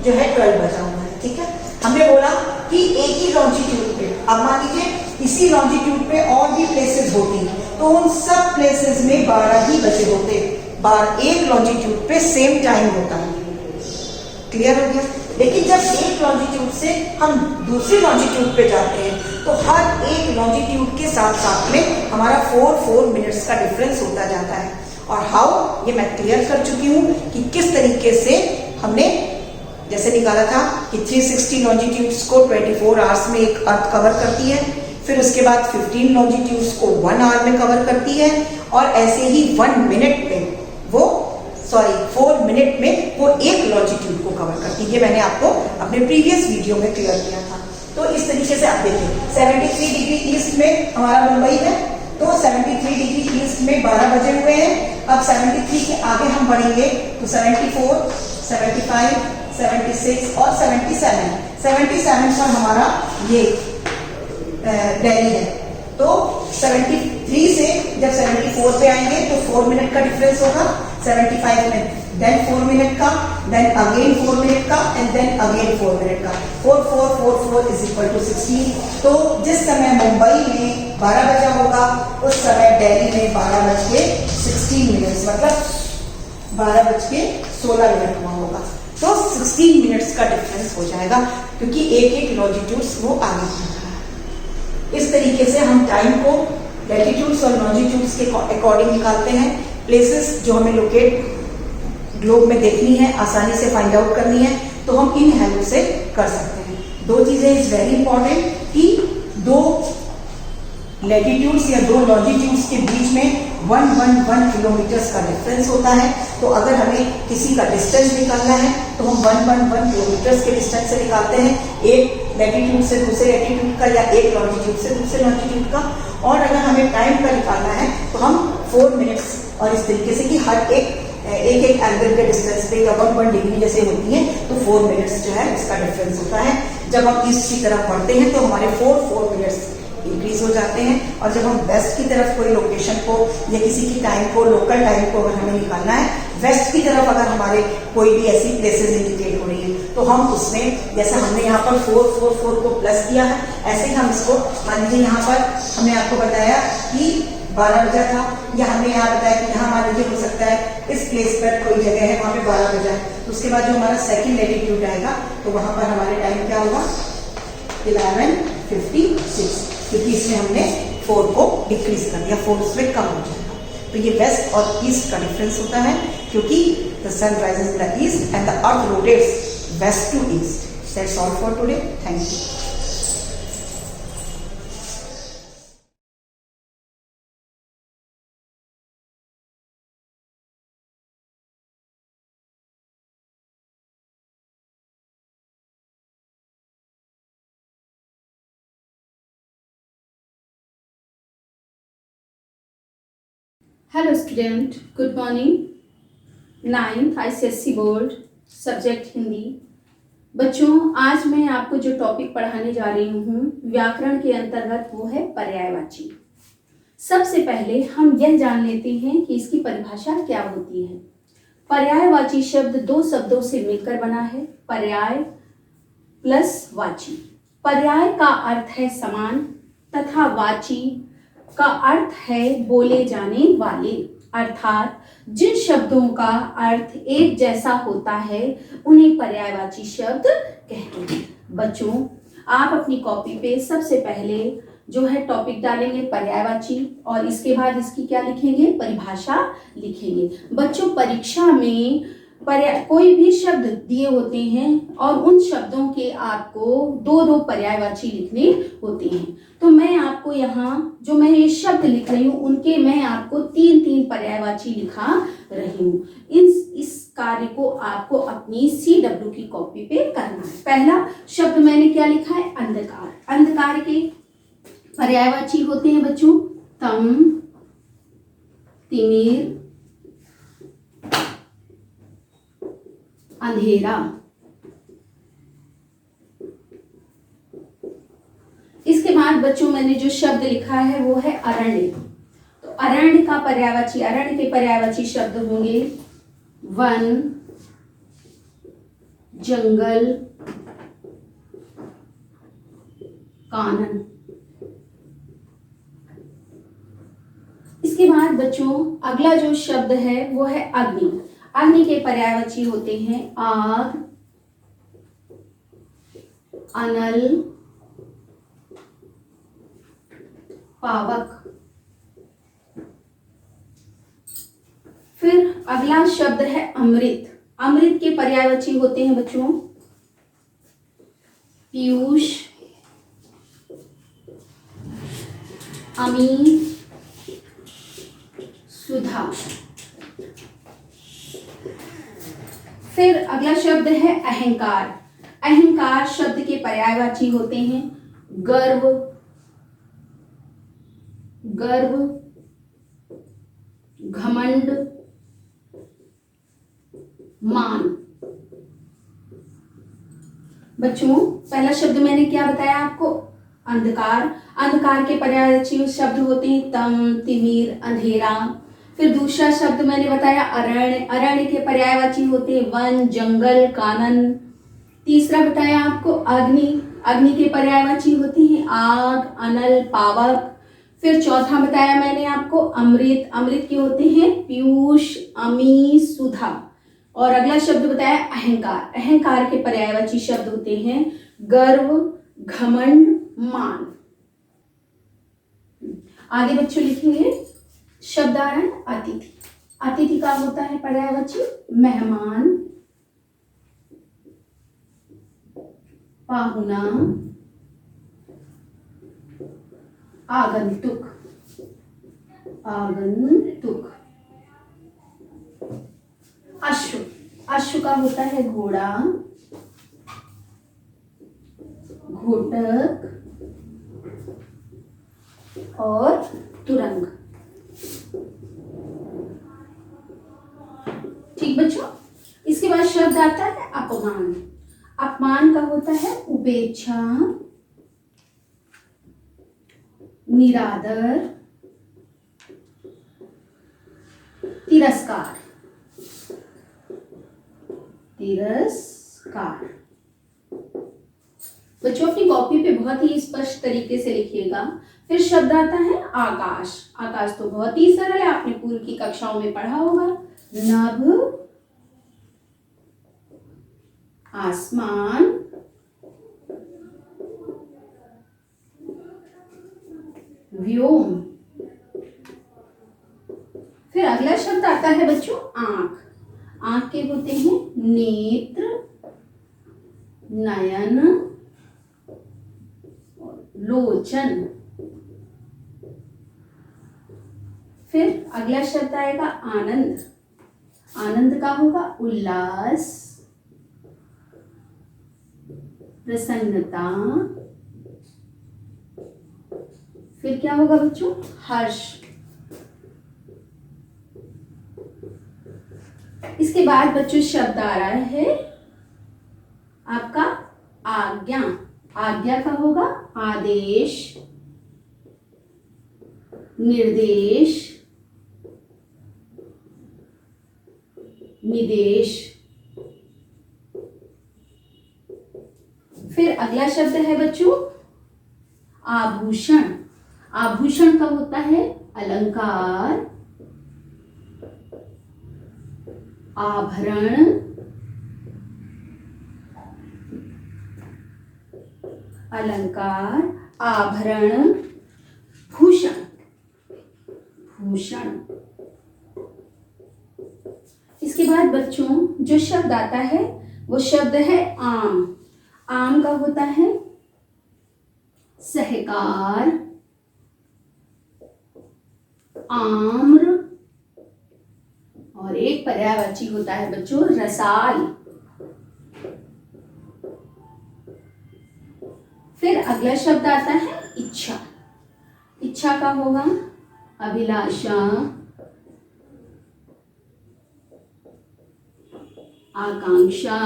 जो है 12 बजा हुआ है, ठीक है। हमने बोला कि एक ही लॉन्जिट्यूड पे, अब मान लीजिए इसी लॉन्जिट्यूड पे और भी प्लेसेस होती तो उन सब प्लेसेस में 12 ही बजे होते, एक लॉन्जिट्यूड पे सेम टाइम होता है। क्लियर हो गया? लेकिन जब एक लॉन्जिट्यूड से हम दूसरी लॉन्जिट्यूड पे जाते हैं तो हर एक लॉन्जिट्यूड के साथ साथ में हमारा 4 मिनट्स का डिफरेंस होता जाता है। और हाउ, ये मैं क्लियर कर चुकी हूँ कि किस तरीके से हमने जैसे निकाला था कि 360 लॉन्जिट्यूड्स को 24 आवर्स में एक अर्थ कवर करती है, फिर उसके बाद 15 लॉन्जिट्यूड्स को 1 आवर में कवर करती है, और ऐसे ही 4 मिनट में वो एक लॉन्जिट्यूड को कवर करती है। ये मैंने आपको अपने प्रीवियस वीडियो में क्लियर किया था। तो इस तरीके से आप देखिए 73 डिग्री ईस्ट में हमारा मुंबई है, तो 73 डिग्री ईस्ट में 12 बजे हुए हैं। अब 73 के आगे हम बढ़ेंगे तो 74, 75, 76 और 77 पर हमारा ये दिल्ली है। तो 73 से जब 74 पे आएंगे तो 4 मिनट का डिफरेंस होगा, 75 में देन 4 मिनट का, देन अगेन 4 मिनट का, एंड देन अगेन 4 मिनट का। 4 इज इक्वल टू 16। तो जिस समय मुंबई में 12 बजा होगा उस समय दिल्ली में 12:16, मतलब 12:16 हुआ होगा। तो 16 मिनट्स का डिफरेंस हो जाएगा, क्योंकि एक लॉन्जिट्यूड्स वो आगे बढ़ रहा है। इस तरीके से हम टाइम को लैटिट्यूड्स और लॉन्जिट्यूड्स के अकॉर्डिंग निकालते हैं। प्लेसेस जो हमें लोकेट ग्लोब में देखनी है, आसानी से फाइंड आउट करनी है, तो हम इन हेल्प से कर सकते हैं। 2 चीजें इज वेरी इंपॉर्टेंट कि 2 लैटिट्यूड्स या 2 लॉन्जिट्यूड्स के बीच में 111 किलोमीटर्स का डिफरेंस होता है। तो अगर हमें किसी का डिस्टेंस निकालना है तो हम 111 किलोमीटर्स के डिस्टेंस से निकालते हैं, एक लैटिट्यूड से दूसरे लैटिट्यूड का या एक लॉन्जिट्यूड से दूसरे लॉन्जिट्यूड का। और अगर हमें टाइम का निकालना है तो हम 4 मिनट्स, और इस तरीके से कि हर एक एंगल के डिस्टेंस पे या 1 डिग्री जैसे होती है तो 4 मिनट्स जो है इसका डिफरेंस होता है। जब हम ईस्ट की तरफ बढ़ते हैं तो हमारे 4 मिनट्स इंक्रीज हो जाते हैं, और जब हम वेस्ट की तरफ कोई लोकेशन को या किसी की टाइम को, लोकल टाइम को अगर हमें निकालना है, वेस्ट की तरफ अगर हमारे कोई भी ऐसी प्लेसेस इंडिकेट हो रही है तो हम उसमें, जैसे हमने यहाँ पर 4 को प्लस किया है, ऐसे ही हम इसको, मान लीजिए यहाँ पर हमने आपको बताया कि 12 बजा था, या हमने यहाँ बताया कि यहाँ मान लीजिए हो सकता है इस प्लेस पर कोई जगह है वहाँ पे 12 बजा है, तो उसके बाद जो हमारा सेकंड लैटिट्यूड आएगा तो वहाँ पर हमारे टाइम क्या होगा, 11:56, क्योंकि इसमें हमने 4 को डिक्रीज कर दिया, 4 उसमें कम हो जाएगा। तो ये वेस्ट और ईस्ट का डिफरेंस होता है, क्योंकि the sun rises in the east and the earth rotates west to east. That's all for today, thank you. Hello student, good morning. 9th ICSE board, subject Hindi. बच्चों, आज मैं आपको जो टॉपिक पढ़ाने जा रही हूँ व्याकरण के अंतर्गत, वो है पर्यायवाची। सबसे पहले हम यह जान लेते हैं कि इसकी परिभाषा क्या होती है। पर्यायवाची शब्द 2 शब्दों से मिलकर बना है, पर्याय प्लस वाची। पर्याय का अर्थ है समान तथा वाची का अर्थ है बोले जाने वाले, अर्थात जिन शब्दों का अर्थ एक जैसा होता है उन्हें पर्यायवाची शब्द कहते हैं। बच्चों, आप अपनी कॉपी पे सबसे पहले जो है टॉपिक डालेंगे पर्यायवाची, और इसके बाद इसकी क्या लिखेंगे, परिभाषा लिखेंगे। बच्चों, परीक्षा में कोई भी शब्द दिए होते हैं और उन शब्दों के आपको 2 पर्यायवाची लिखने होते हैं। तो मैं आपको यहाँ जो मैं ये शब्द लिख रही हूँ उनके मैं आपको 3 पर्यायवाची लिखा रही हूँ। इस कार्य को आपको अपनी CW की कॉपी पे करना है। पहला शब्द मैंने क्या लिखा है, अंधकार। अंधकार के पर्यायवाची होते हैं बच्चों तम, तिमिर, अंधेरा। इसके बाद बच्चों मैंने जो शब्द लिखा है वो है अरण्य। तो अरण्य का पर्यायवाची, अरण्य के पर्यायवाची शब्द होंगे वन, जंगल, कानन। बच्चों अगला जो शब्द है वो है अग्नि। अग्नि के पर्यायवाची होते हैं आग, अनल, पावक। फिर अगला शब्द है अमृत। अमृत के पर्यायवाची होते हैं बच्चों पीयूष, अमी, सुधा। फिर अगला शब्द है अहंकार। अहंकार शब्द के पर्यायवाची होते हैं गर्व, गर्व, घमंड, मान। बच्चों पहला शब्द मैंने क्या बताया आपको, अंधकार। अंधकार के पर्यायवाची शब्द होते हैं तम, तिमिर, अंधेरा। फिर दूसरा शब्द मैंने बताया अरण्य। अरण्य के पर्यायवाची होते हैं वन, जंगल, कानन। तीसरा बताया आपको अग्नि। अग्नि के पर्यायवाची होते हैं आग, अनल, पावक। फिर चौथा बताया मैंने आपको अमृत। अमृत के होते हैं पीयूष, अमी, सुधा। और अगला शब्द बताया अहंकार। अहंकार के पर्यायवाची शब्द होते हैं गर्व, घमंड, मान। आगे बच्चों लिखेंगे शब्द आ रहा है अतिथि। अतिथि का होता है पर्यायवाची मेहमान, पाहुना, आगंतुक, आगंतुक। अश्व। अश्व का होता है घोड़ा, घोटक और तुरंग। ठीक बच्चों, इसके बाद शब्द आता है अपमान। अपमान का होता है उपेक्षा, निरादर, तिरस्कार, तिरस्कार। बच्चों अपनी कॉपी पे बहुत ही स्पष्ट तरीके से लिखिएगा। फिर शब्द आता है आकाश। आकाश तो बहुत ही सरल है, आपने पूर्व की कक्षाओं में पढ़ा होगा। नभ, आसमान, व्योम। फिर अगला शब्द आता है बच्चों आंख। आंख के होते हैं नेत्र, नयन, लोचन। फिर अगला शब्द आएगा आनंद। आनंद का होगा उल्लास, प्रसन्नता। फिर क्या होगा बच्चों, हर्ष। इसके बाद बच्चों शब्द आ रहा है आपका आज्ञा। आज्ञा का होगा आदेश, निर्देश, निदेश। फिर अगला शब्द है बच्चों आभूषण। आभूषण का होता है अलंकार, आभरण, अलंकार, आभरण, भूषण, भूषण। इसके बाद बच्चों जो शब्द आता है वो शब्द है आम। आम का होता है सहकार, आम्र और एक पर्यायवाची होता है बच्चों रसाल। फिर अगला शब्द आता है इच्छा। इच्छा का होगा अभिलाषा, आकांक्षा,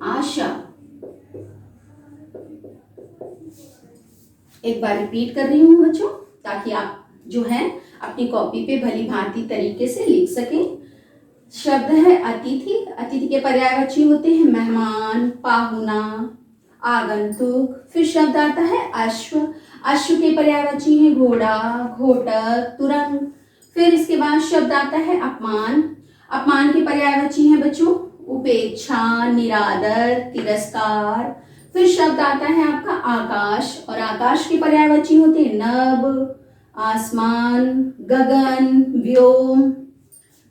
आशा। एक बार रिपीट कर रही हूं बच्चों ताकि आप जो है अपनी कॉपी पे भली भांति तरीके से लिख सकें। शब्द है अतिथि। अतिथि के पर्यायवाची होते हैं मेहमान, पाहुना, आगंतुक। फिर शब्द आता है अश्व। अश्व के पर्यायवाची है घोड़ा, घोटक, तुरंग। फिर इसके बाद शब्द आता है अपमान। अपमान के पर्यायवाची है बच्चों उपेक्षा, निरादर, तिरस्कार। फिर शब्द आता है आपका आकाश, और आकाश के पर्यायवाची होते हैं नभ, आसमान, गगन, व्योम।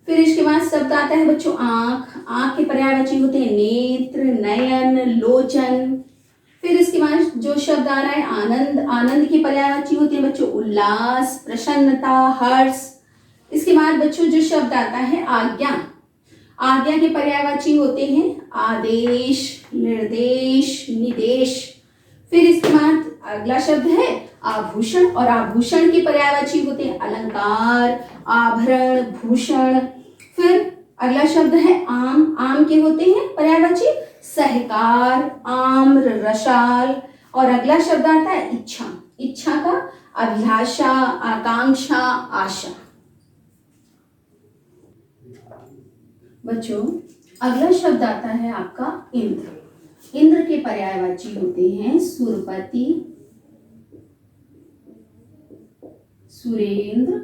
फिर इसके बाद शब्द आता है बच्चों आंख। आंख के पर्यायवाची होते हैं नेत्र, नयन, लोचन। फिर इसके बाद जो शब्द आ रहा है आनंद। आनंद की पर्यायवाची होती है बच्चों उल्लास, प्रसन्नता, हर्ष। इसके बाद बच्चों जो शब्द आता है आज्ञा। आज्ञा के पर्यायवाची होते हैं आदेश, निर्देश, निदेश। फिर इसके बाद अगला शब्द है आभूषण, और आभूषण के पर्यायवाची होते हैं अलंकार, आभरण, भूषण। फिर अगला शब्द है आम। आम के होते हैं पर्यायवाची सहकार, आम्र, रसाल। और अगला शब्द आता है इच्छा। इच्छा का अभिलाषा, आकांक्षा, आशा। बच्चों अगला शब्द आता है आपका इंद्र। इंद्र के पर्यायवाची होते हैं सुरपति, सुरेंद्र,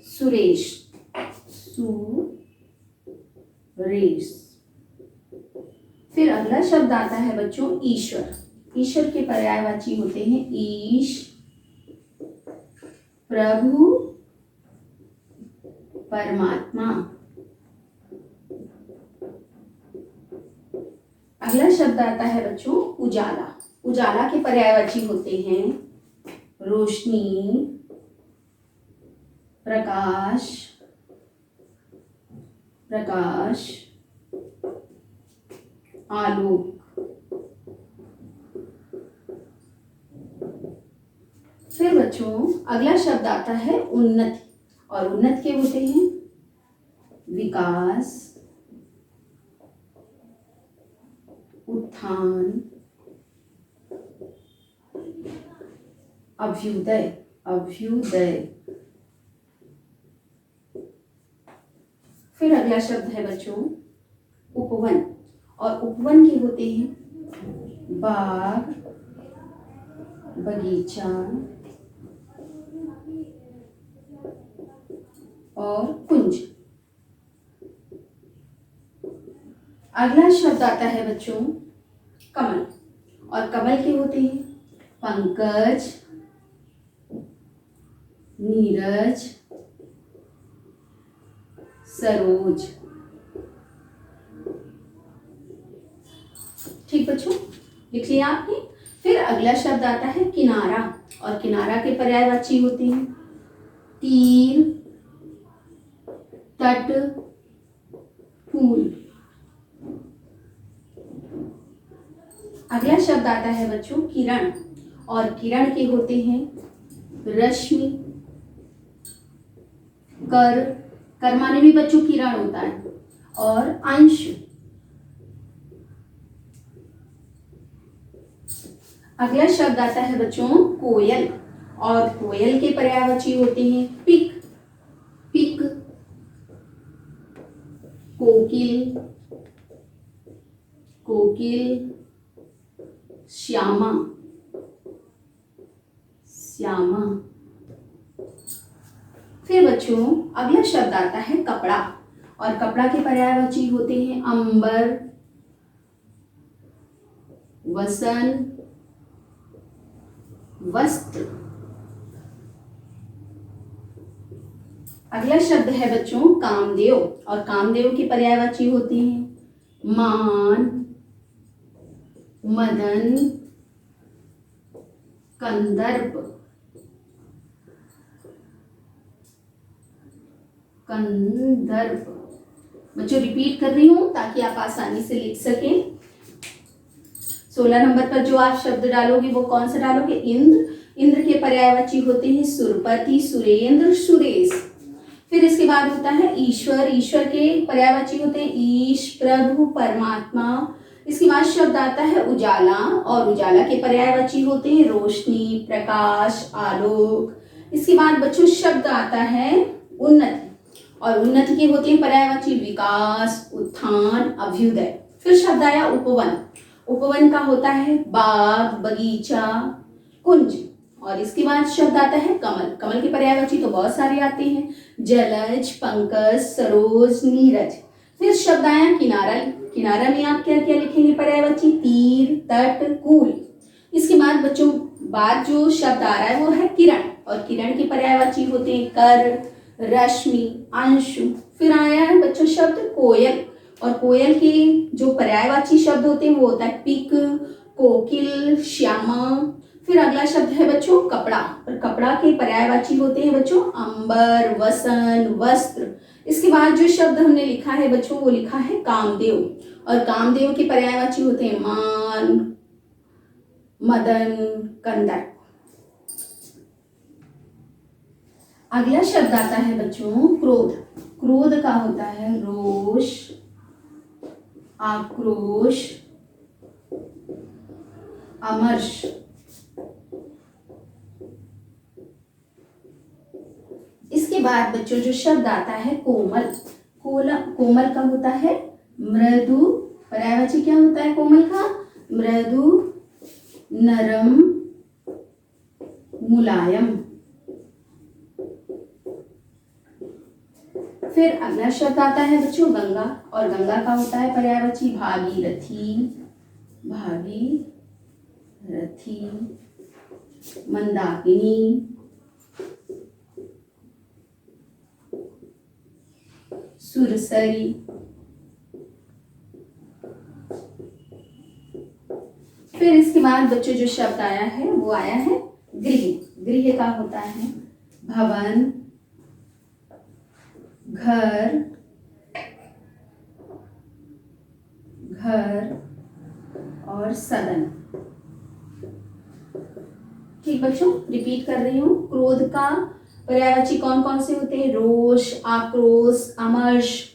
सुरेश, सुरेश। फिर अगला शब्द आता है बच्चों ईश्वर। ईश्वर के पर्यायवाची होते हैं ईश, प्रभु, परमात्मा। अगला शब्द आता है बच्चों उजाला। उजाला के पर्यायवाची होते हैं रोशनी, प्रकाश, प्रकाश, आलोक। फिर बच्चों अगला शब्द आता है उन्नति, और उन्नत के होते हैं विकास, उत्थान, अभ्युदय, अभ्युदय। फिर अगला शब्द है बच्चों उपवन, और उपवन के होते हैं बाग, बगीचा और कुंज। अगला शब्द आता है बच्चों कमल, और कमल के होते हैं पंकज, नीरज, सरोज। ठीक बच्चों, लिख लिया आपने। फिर अगला शब्द आता है किनारा, और किनारा के पर्यायवाची होते हैं तीर, तट, फूल। अगला शब्द आता है बच्चों किरण, और किरण के होते हैं रश्मि, कर, कर माने भी बच्चों किरण होता है, और अंश। अगला शब्द आता है बच्चों कोयल, और कोयल के पर्यायवाची होते हैं पिक, पिक, कोकिल, कोकिल, श्यामा, श्यामा। फिर बच्चों अगला शब्द आता है कपड़ा, और कपड़ा के पर्यायवाची होते हैं अंबर, वसन, वस्त्र। अगला शब्द है बच्चों कामदेव, और कामदेव की पर्यायवाची होती हैं मान, मदन, कंदर्प, कंदर्प। बच्चों रिपीट कर रही हूं ताकि आप आसानी से लिख सकें। 16 नंबर पर जो आप शब्द डालोगे वो कौन सा डालोगे? इंद्र। इंद्र के पर्यायवाची होते हैं सुरपति, सुरेंद्र, सुरेश। फिर इसके बाद होता है ईश्वर। ईश्वर के पर्यायवाची होते हैं ईश, प्रभु, परमात्मा। इसके बाद शब्द आता है उजाला, और उजाला के पर्यायवाची होते हैं रोशनी, प्रकाश, आलोक। इसके बाद बच्चों शब्द आता है उन्नति, और उन्नति के होते हैं पर्यायवाची विकास, उत्थान, अभ्युदय। फिर शब्द आया उपवन। उपवन का होता है बाग, बगीचा, कुंज। और इसके बाद शब्द आता है कमल। कमल के पर्यायवाची तो बहुत सारे आते हैं, जलज, पंकज, सरोज, नीरज। फिर शब्द आया किनारा। किनारा में आप क्या क्या लिखेंगे पर्यायवाची? तीर, तट, कूल। इसके बाद बच्चों जो शब्द आ रहा है वो है किरण, और किरण के पर्यायवाची होते हैं कर, रश्मि, अंशु। फिर आया है बच्चों शब्द कोयल, और कोयल के जो पर्यायवाची शब्द होते हैं वो होता है पिक, कोकिल, श्यामा। फिर अगला शब्द है बच्चों कपड़ा, और कपड़ा के पर्यायवाची होते हैं बच्चों अंबर, वसन, वस्त्र। इसके बाद जो शब्द हमने लिखा है बच्चों वो लिखा है कामदेव, और कामदेव के पर्यायवाची होते हैं मान, मदन, कंदर। अगला शब्द आता है बच्चों क्रोध। क्रोध का होता है रोष, आक्रोश, अमर्ष। इसके बाद बच्चों जो शब्द आता है कोमल। कोमल का होता है मृदु, पर्यायवाची क्या होता है कोमल का? मृदु, नरम, मुलायम। फिर अगला शब्द आता है बच्चों गंगा, और गंगा का होता है पर्यायवाची भागीरथी, मंदाकिनी, सुरसरी। फिर इसके बाद बच्चों जो शब्द आया है वो आया है गृह। गृह का होता है भवन, घर और सदन। ठीक बच्चों, रिपीट कर रही हूँ। क्रोध का पर्यायवाची कौन कौन से होते हैं? रोष, आक्रोश, अमर्ष।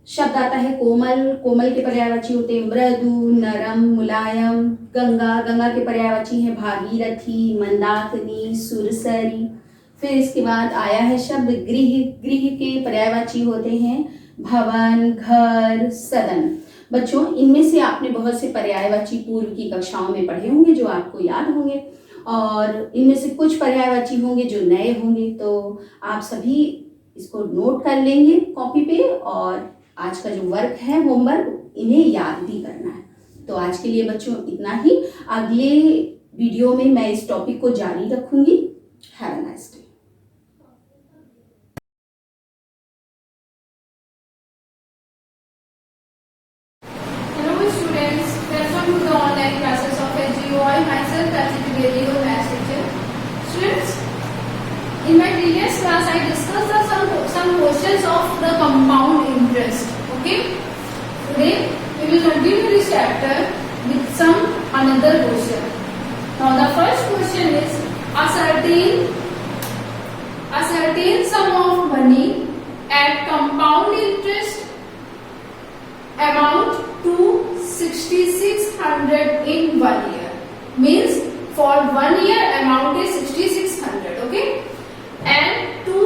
शब्द आता है कोमल। कोमल के पर्यायवाची होते हैं मृदु, नरम, मुलायम। गंगा के पर्यायवाची है भागीरथी, मंदाकिनी, सुरसरी। फिर इसके बाद आया है शब्द गृह। गृह के पर्यायवाची होते हैं भवन, घर, सदन। बच्चों इनमें से आपने बहुत से पर्यायवाची पूर्व की कक्षाओं में पढ़े होंगे जो आपको याद होंगे, और इनमें से कुछ पर्यायवाची होंगे जो नए होंगे। तो आप सभी इसको नोट कर लेंगे कॉपी पे, और आज का जो वर्क है होमवर्क इन्हें याद भी करना है। तो आज के लिए बच्चों इतना ही। अगले वीडियो में मैं इस टॉपिक को जारी रखूंगी। Have a nice day. Hello students, welcome to the online classes of HGOI. Myself Prachi Trivedi, your maths teacher. Students, in my previous class I discussed some questions of the compound interest. Okay, today we will continue this chapter with some another question. Now the first question is ascertain sum of money at compound interest amount to 6600 in 1 year. Means for 1 year amount is 6600, okay, and to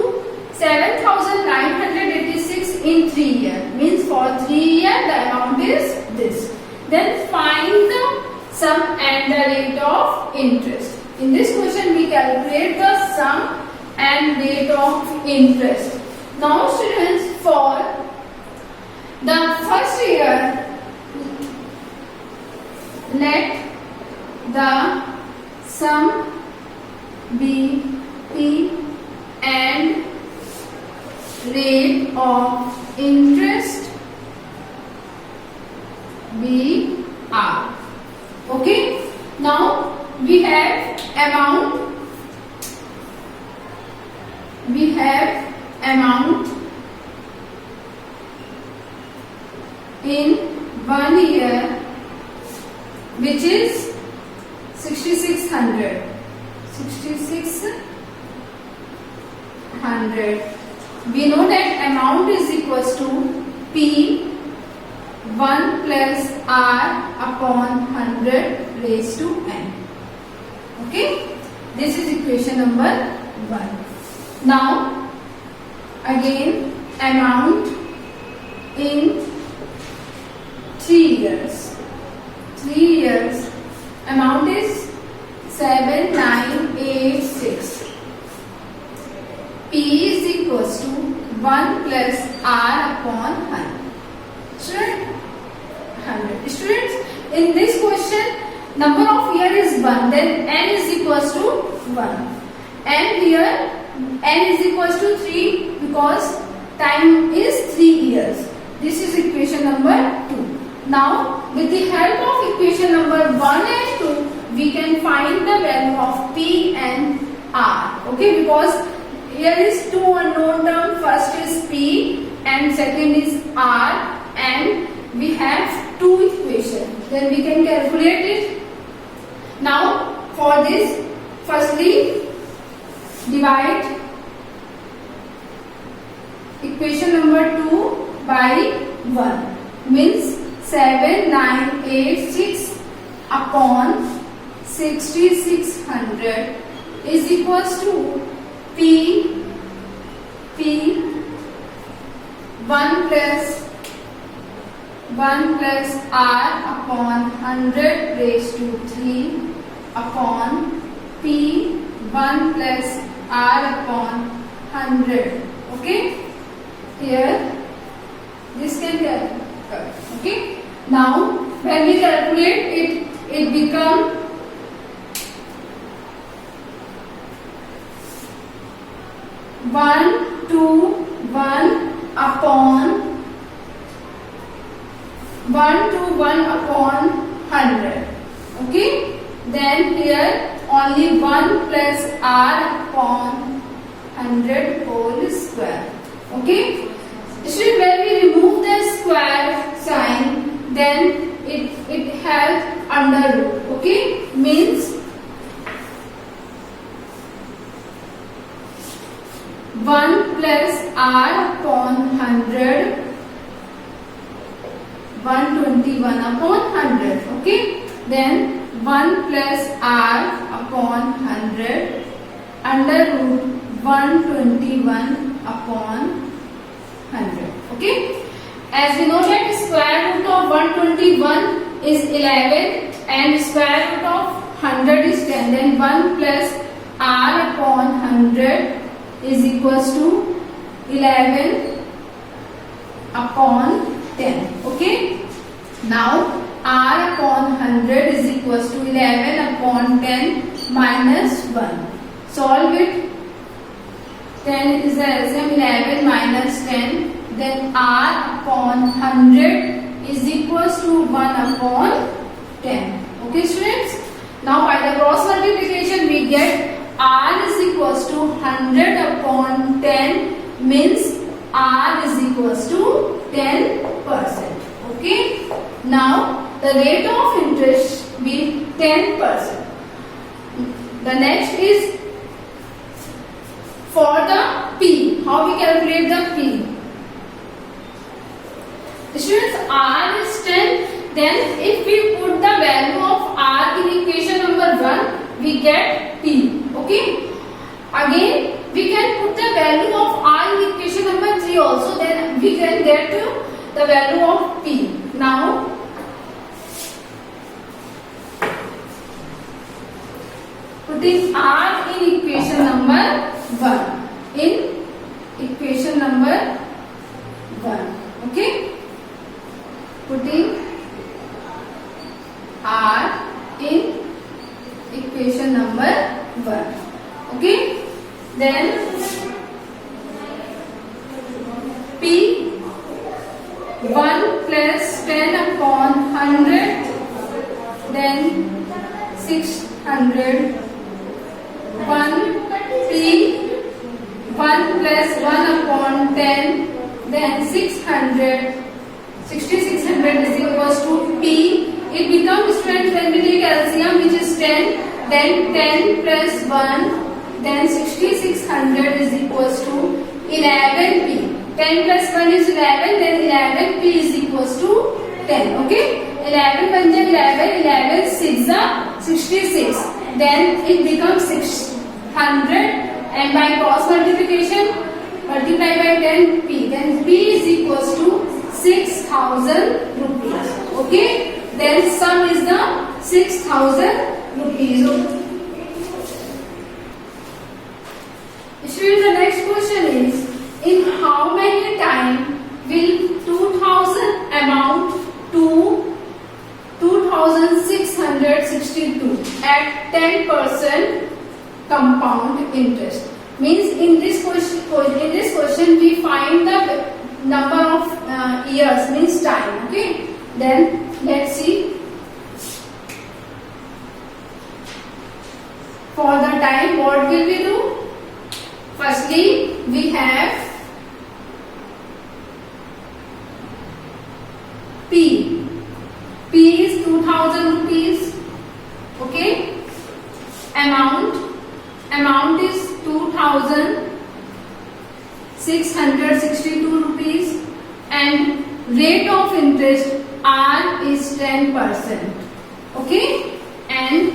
7986 in 3 years. Means for 3 years the amount is this. Then find the sum and the rate of interest. In this question we calculate the sum and rate of interest. Now students, for the first year, let the sum be P and rate of interest be R. Okay. Now we have amount. In 1 year, which is 6600. We know that amount is equals to P 1 plus R upon 100 raised to n. Okay, this is equation number 1. Now again amount in 3 years. 3 years amount is 7986. P is equals to 1 plus R upon 100. Students, in this question, number of year is 1, then n is equals to 1. And here, n is equals to 3 because time is 3 years. This is equation number 2. Now, with the help of equation number 1 and 2, we can find the value of P and R. Okay, because here is two unknown terms. First is P and second is R, and we have two equations. Then we can calculate it. Now, for this, firstly, divide equation number 2 by 1, means 7986 upon 6600 is equals to P 1 plus R upon 100 raised to 3 upon P 1 plus R upon 100. Okay, here this can calculate. Okay, now when we calculate it become 1 upon 100. Okay, then here only 1 plus R upon 100 whole square. Okay, so when we remove the square sign, then it has under root. Okay, means 1 plus R upon 100, 121 upon 100. Okay, then 1 plus R upon 100 under root 121 upon 100. Okay, as we know that square root of 121 is 11 and square root of 100 is 10. Then 1 plus R upon 100 is equals to 11 upon 10. Okay, now R upon 100 is equals to 11 upon 10 minus 1. Solve it. 10 is the LCM, 11 minus 10. Then R upon 100 is equals to 1 upon 10. Okay, students. Now by the cross multiplication we get R is equals to 100 upon 10, means R is equals to 10%. Okay. Now the rate of interest be 10%. The next is for the P. How we calculate the P? Students, R is 10. Then if we put the value of R in equation number 1, we get P. Okay. Again, we can put the value of R in equation number 3 also. Then we can get the value of P. Now, putting R in equation number 1. In equation number 1. Okay. Putting R in equation number 1. Okay. Then P 1 plus 10 upon 100, then 600. 1 P 1 plus 1 upon 10, then 600. 6600 is equals to P. It becomes, friends, when we take LCM, which is 10, then 10 plus 1, then 6600 is equals to 11P. 10 plus 1 is 11, then 11P is equals to 10. Okay, 11 1 11, 11 6 66. Then it becomes 600, and by cross multiplication multiply by 10 P. Then P is equals to 6,000 rupees. Okay. Then sum is the 6,000 rupees. Students, the next question is, in how many time will 2,000 amount to 2,662 at 10% compound interest? Means in this question we find the number of years, means time. Okay. Then let's see. For the time, what will we do? Firstly, we have P. P is 2,000 rupees. Okay. Amount is 2,662 rupees, and rate of interest R is 10%. Okay. And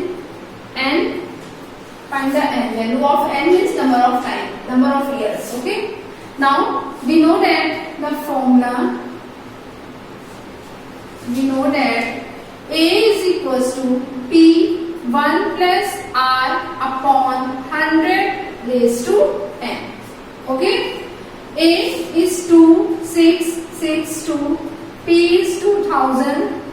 find the n. Value of n is number of time, number of years. Okay. Now we know that the formula. We know that A is equals to P1 plus R upon 100 raised to n. Okay. A is 2,662. P is 2,000.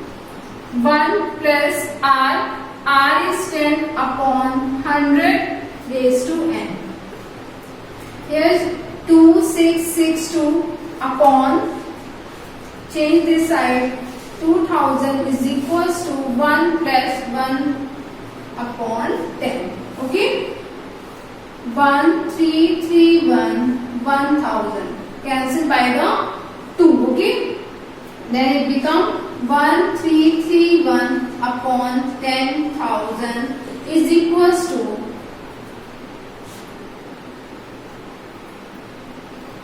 1 plus R. R is 10 upon 100 raised to n. Here is 2,662 upon, change this side, 2,000 is equals to 1 plus 1 upon 10. Okay. 1,331, 1,000. Cancel by the 2. Okay. Then it becomes 1,331 upon 10,000 is equals to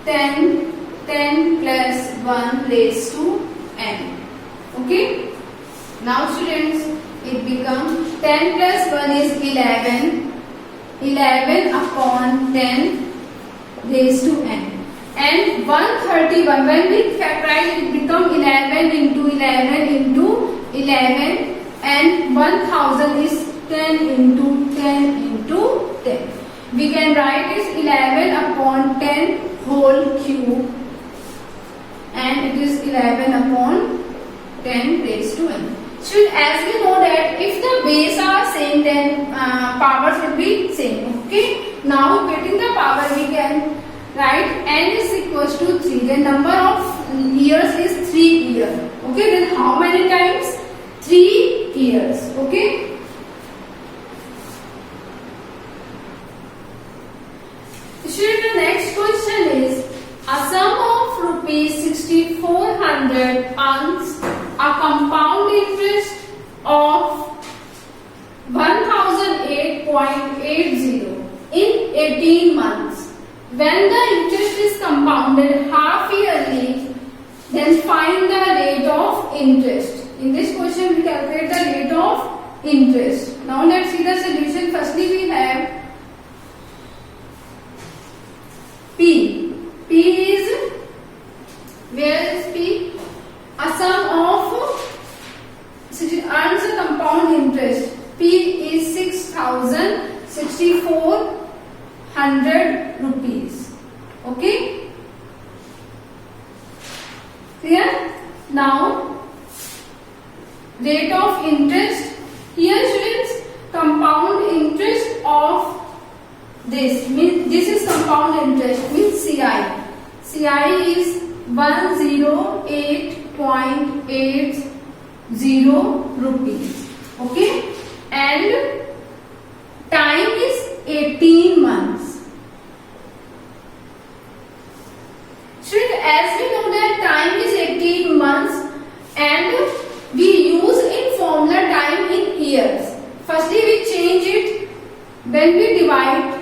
10 plus 1 raised to n. Okay. Now students, it becomes 10 plus 1 is 11. 11 upon 10 raised to n. And 131, when we factorize, it becomes 11 into 11 into 11, and 1000 is 10 into 10 into 10. We can write this 11 upon 10 whole cube, and it is 11 upon 10 raised to n. So as we know that if the base are same, then powers will be same. Okay. Now getting the power, we can write n is equals to 3. The number of years is 3 years. Okay. Then how many times? 3 years. Okay. Student, the next question is, a sum of rupees 6,400 earns a compound interest of 1,008.80 in 18 months. When the interest is compounded half yearly, then find the rate of interest. In this question, we calculate the rate of interest. Now let's see the solution. Firstly, we have P. P is, where is P? A sum of, earns a compound interest. P is 6,400 rupees. Okay. Clear? Now, rate of interest. Here students, compound interest of this means, this is compound interest, means CI. CI is 108.80 rupees. Okay. And time is 18 months. Students, as we know that time is 18 months, and we use in formula time in years. Firstly, we change it when we divide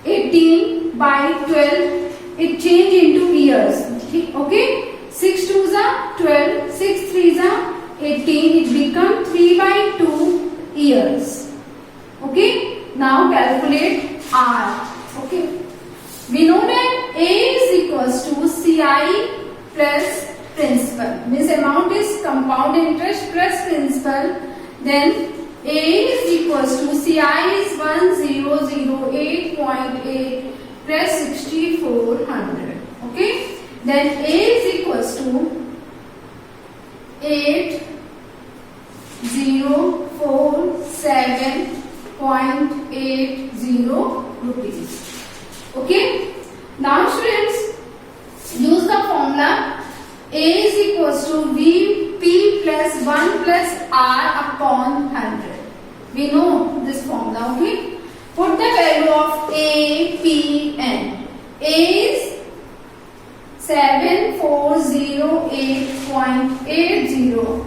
18 by 12, it change into years. Okay. 6 2s are 12, 6 3s are 18, it become 3 by 2 years. Okay. Now calculate R. Okay. We know that A CI plus principal, means amount is compound interest plus principal. Then A is equals to CI is 1008.8 plus 6400. Okay. Then A is equals to 8047.80 rupees. Okay. Now students, use the formula A is equals to VP plus 1 plus R upon 100. We know this formula, okay? Put the value of A, P, N. A is 7408.80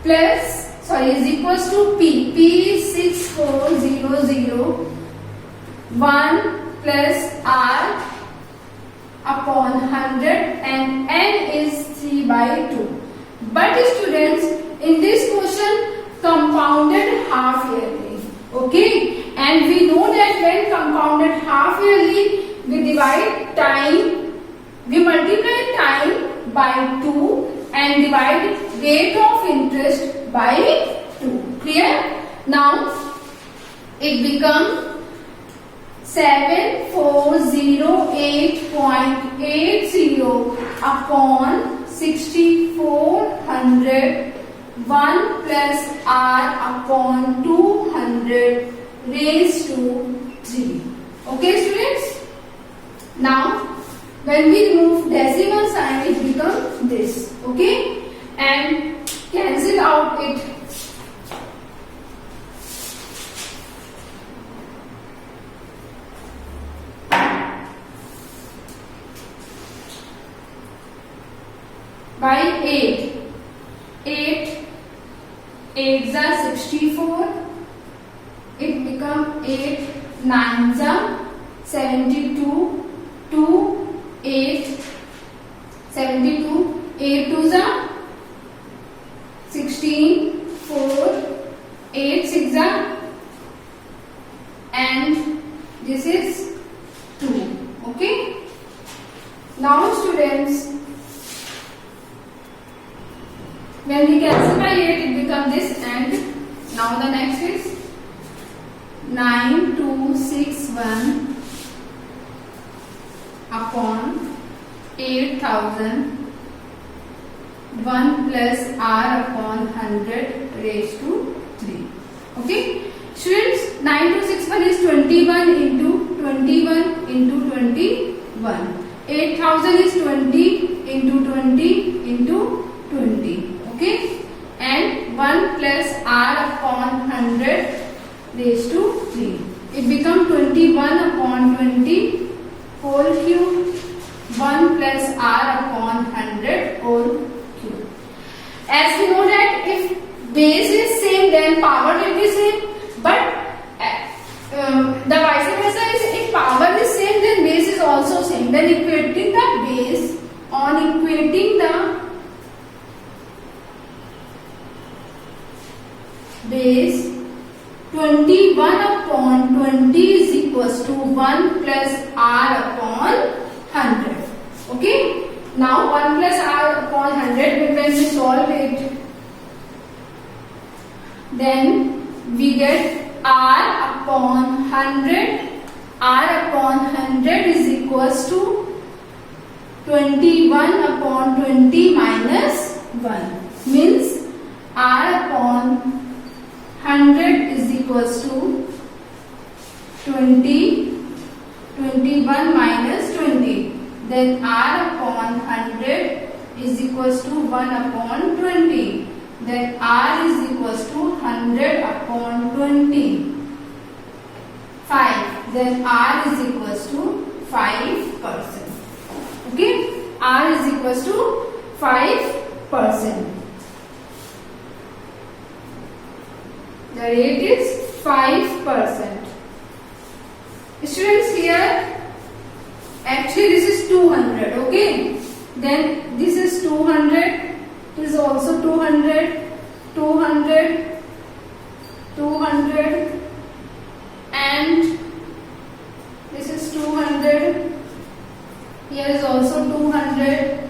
plus, is equals to P. P is 6400. 1 plus R upon 100 and N is 3 by 2. But students, in this question compounded half yearly. Okay, and we know that when compounded half yearly, we divide time, we multiply time by 2 and divide rate of interest by 2. Clear? Now it becomes 7408.80 upon 6400, 1 plus R upon 200 raised to 3. Okay students? Now when we remove decimal sign, it becomes this. Okay, and cancel out it. By 8. 8 8s are 64. It become 8 9s are 72. 2 8 72. 8 2s are 16. 4 8 6s are, and this is 2. Okay. Now students, when we cancel by 8, it becomes this, and now the next is 9261 upon 8000, 1 plus R upon 100 raised to 3. Okay. Students, 9261 is 21 into 21 into 21. 8000 is 20 into 20 into 20. Okay, and 1 plus R upon 100 raised to 3. It becomes 21 upon 20 whole cube. 1 plus R upon 100 whole cube. As we know that if base is same, then power will be same. But the vice versa is, if power is same, then base is also same. Then equating the base, on equating the base, 21 upon 20 is equals to 1 plus R upon 100. Okay. Now 1 plus R upon 100, when we solve it, then we get R upon 100. R upon 100 is equals to 21 upon 20 minus 1. Means R upon 100 is equals to 21 minus 20. Then R upon 100 is equals to 1 upon 20. Then R is equals to 100 upon 20. 5. Then R is equals to 5%. Okay. R is equals to 5%. The rate is 5%. Students, here actually this is 200. Okay. Then this is 200. This is also 200. 200. 200. And this is 200. Here is also 200.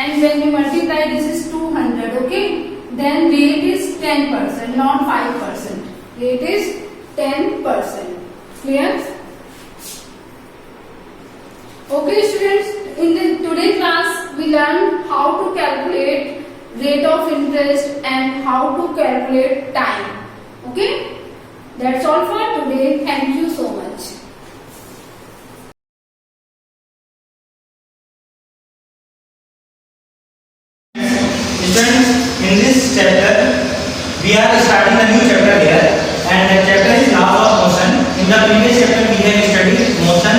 and when we multiply this is 200, okay, then rate is 10%, not 5%. Rate is 10%. Clear? Okay students, in the today class we learn how to calculate rate of interest and how to calculate time. Okay, that's all for today. Thank you so much. Students, in this chapter we are starting a new chapter here, and that chapter is laws of motion. In the previous chapter we have studied motion,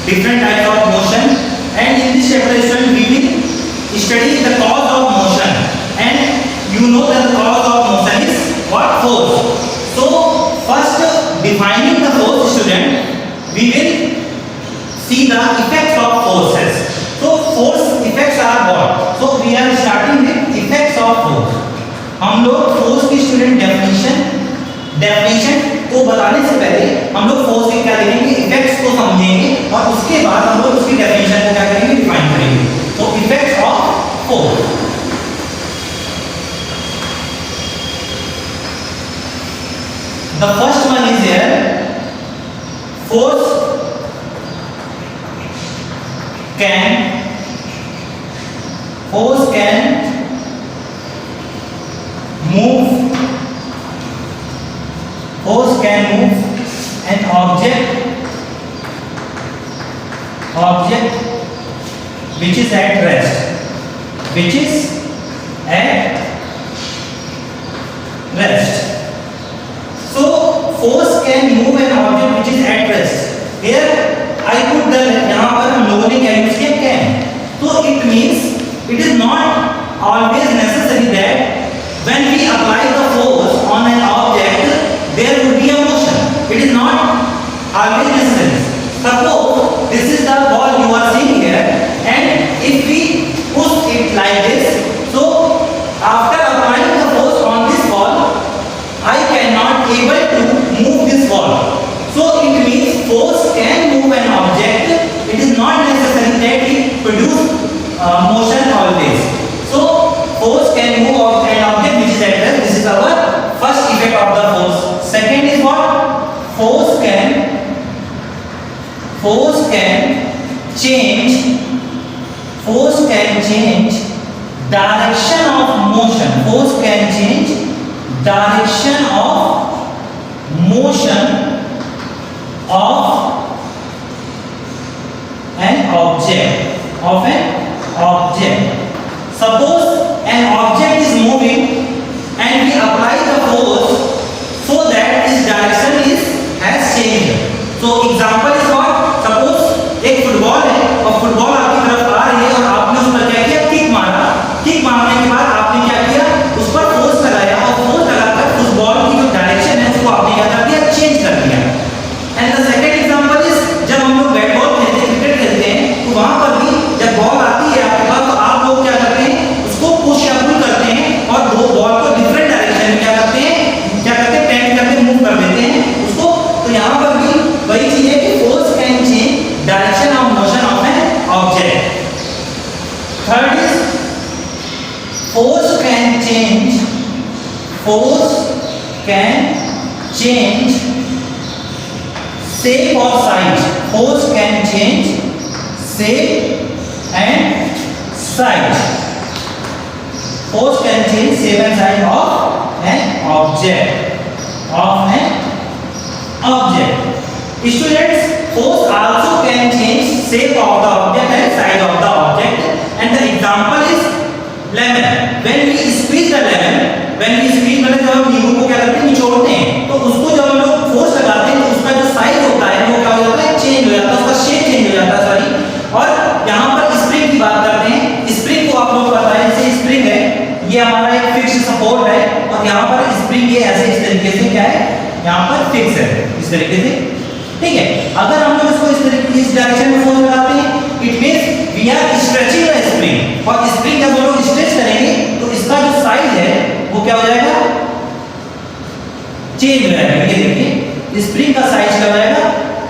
different types of motion, and in this chapter students we will study the cause of motion. And you know that the cause of motion is what? Force. So first, defining the force, student, we will see the effects of forces. So force effects are what? So we are starting with effects of force. हम लोग force की student definition को बताने से पहले हम लोग force के क्या देखेंगे, इफेक्ट्स को समझेंगे, और उसके बाद हम लोग उसकी डेफिनेशन को क्या करेंगे, डिफाइन करेंगे. तो effects of force. The first one is here. Force can move an object which is at rest. So force can move an object which is at rest. Here I put the, यहाँ पर हम लोगों ने क्या use किया, can. So it means it is not always necessary that when we apply the force on an object there would be a motion. It is not always necessary. Suppose this is the ball you are seeing here, and if we push it like this, so after applying the force on this ball I cannot able to move this ball. So it means force can move an object. It is not necessary that it produce motion always. So force can move an object which is at rest. This is our first effect of the force. Second is what? Force can change direction of motion. Force can change direction of motion of an object. Suppose an object is moving and we apply the force so that its direction has changed. So example is what? Suppose एक football है और football आपकी तरफ आ रही है और आपने उस पर क्या किया, किक मारा. किक मारने के बाद आपने क्या किया, उस पर फोर्स लगाया और फोर्स लगाकर उस बॉल की जो डायरेक्शन है उसको आपने क्या कर दिया, चेंज कर दिया. And the second example is जब हम लोग बैट बॉल खेलते हैं, क्रिकेट खेलते हैं, तो वहां पर भी जब बॉल आती है आपके पास तो आप लोग क्या करते हैं, उसको पुश या पुल करते हैं और दो बॉल को डिफरेंट डायरेक्शन में क्या करते हैं, टेंड करके मूव कर देते हैं उसको. तो यहां पर भी वही चीज है कि force can change direction of motion of an object. Third is force can change shape or size. Force can change shape and size. Force can change shape and size of an object. Students, force also can change shape of the object and size of the object. And the example is lemon. When we squeeze the lemon, मतलब जब हम नींबू को क्या करते हैं, निचोड़ते हैं, तो उसको जब हम लोग फोर्स लगाते हैं तो उसका जो साइज होता है वो क्या हो जाता है, चेंज हो जाता है, उसका शेप चेंज हो जाता है, सॉरी. और यहाँ पर स्प्रिंग की बात करते हैं. स्प्रिंग को आप लोग पता है, जैसे स्प्रिंग है, ये हमारा एक फिक्स सपोर्ट है और यहाँ पर स्प्रिंग ये ऐसे इस तरीके से क्या है, यहाँ पर फिक्स है इस तरीके से. ठीक है, अगर हम लोग इसको इस तरीके इस डायरेक्शन में फोर्स लगाते हैं, it means we are stretching the spring. और स्प्रिंग जब हम लोग स्ट्रेच करेंगे तो इसका जो साइज है वो क्या हो जाएगा, चेंज हो जाएगा. ये देखिए स्प्रिंग का साइज क्या हो जाएगा,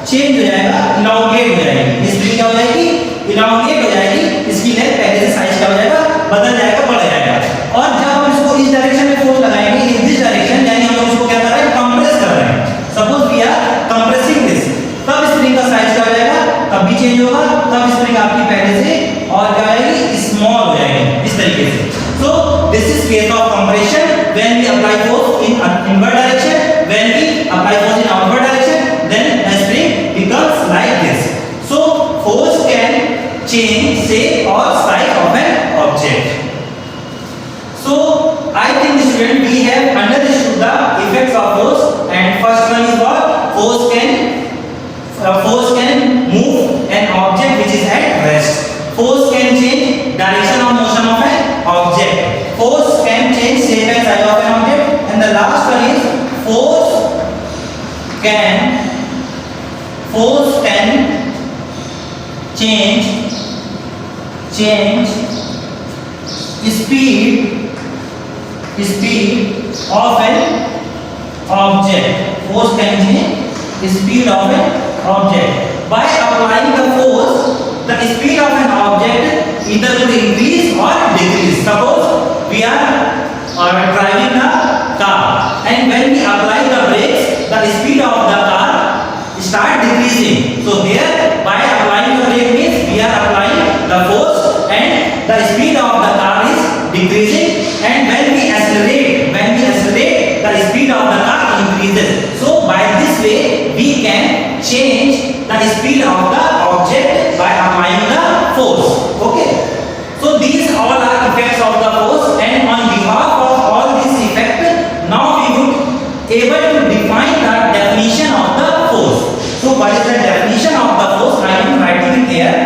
चेंज हो जाएगा, इलांगेट हो जाएगी. स्प्रिंग क्या हो जाएगी, इलांगेट हो जाएगी. इसकी लेंथ पहले से साइज क्या हो जाएगा, बदल जाएगा, बढ़ जाएगा। और जब हम इसको इस डायरेक्शन में फोर्स लगाएंगे, इन दिस डायरेक्शन, यानी हम लोग इसको क्या कर रहे हैं, कंप्रेस कर रहे हैं। Suppose we are compressing this, तब स्प्रिंग का साइज क्या हो जाएगा, तब भी चेंज होगा, तब स्प्रिंग आपकी पहले से और क्या आएगी, स्मॉल हो जाएगी, इस तरीके से। So this is case of compression when we apply force in invert direction, when we apply force in outward direction, then a spring becomes like this. So force can change shape or size of an object. So I think student we have understood the effects of force, and first one is what, force can move an object which is at rest. Force can change direction of motion of an object. Force can change shape and size of an object. And the last one is force can change speed of an object. Force can change speed of an object. By applying the force, the speed of an object either will increase or decrease. Suppose we are driving a car, and when we apply the brakes, the speed of the car start decreasing. So here, by applying the brake means we are applying the force, and the speed of the car is decreasing. And when we accelerate, the speed of the car increases. So by this way, we can change the speed of the object by applying the force. Okay. So these all are effects of the force, and on behalf of all these effects, now we would able to define the definition of the force. So what is the definition of the force? I am writing it here.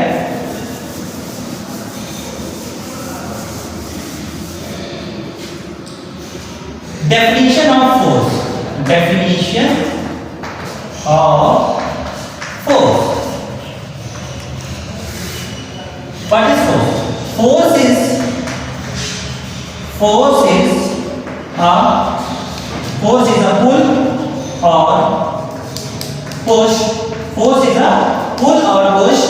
Definition of force. Definition of force. What is force? Force is a pull or push. Force is a pull or push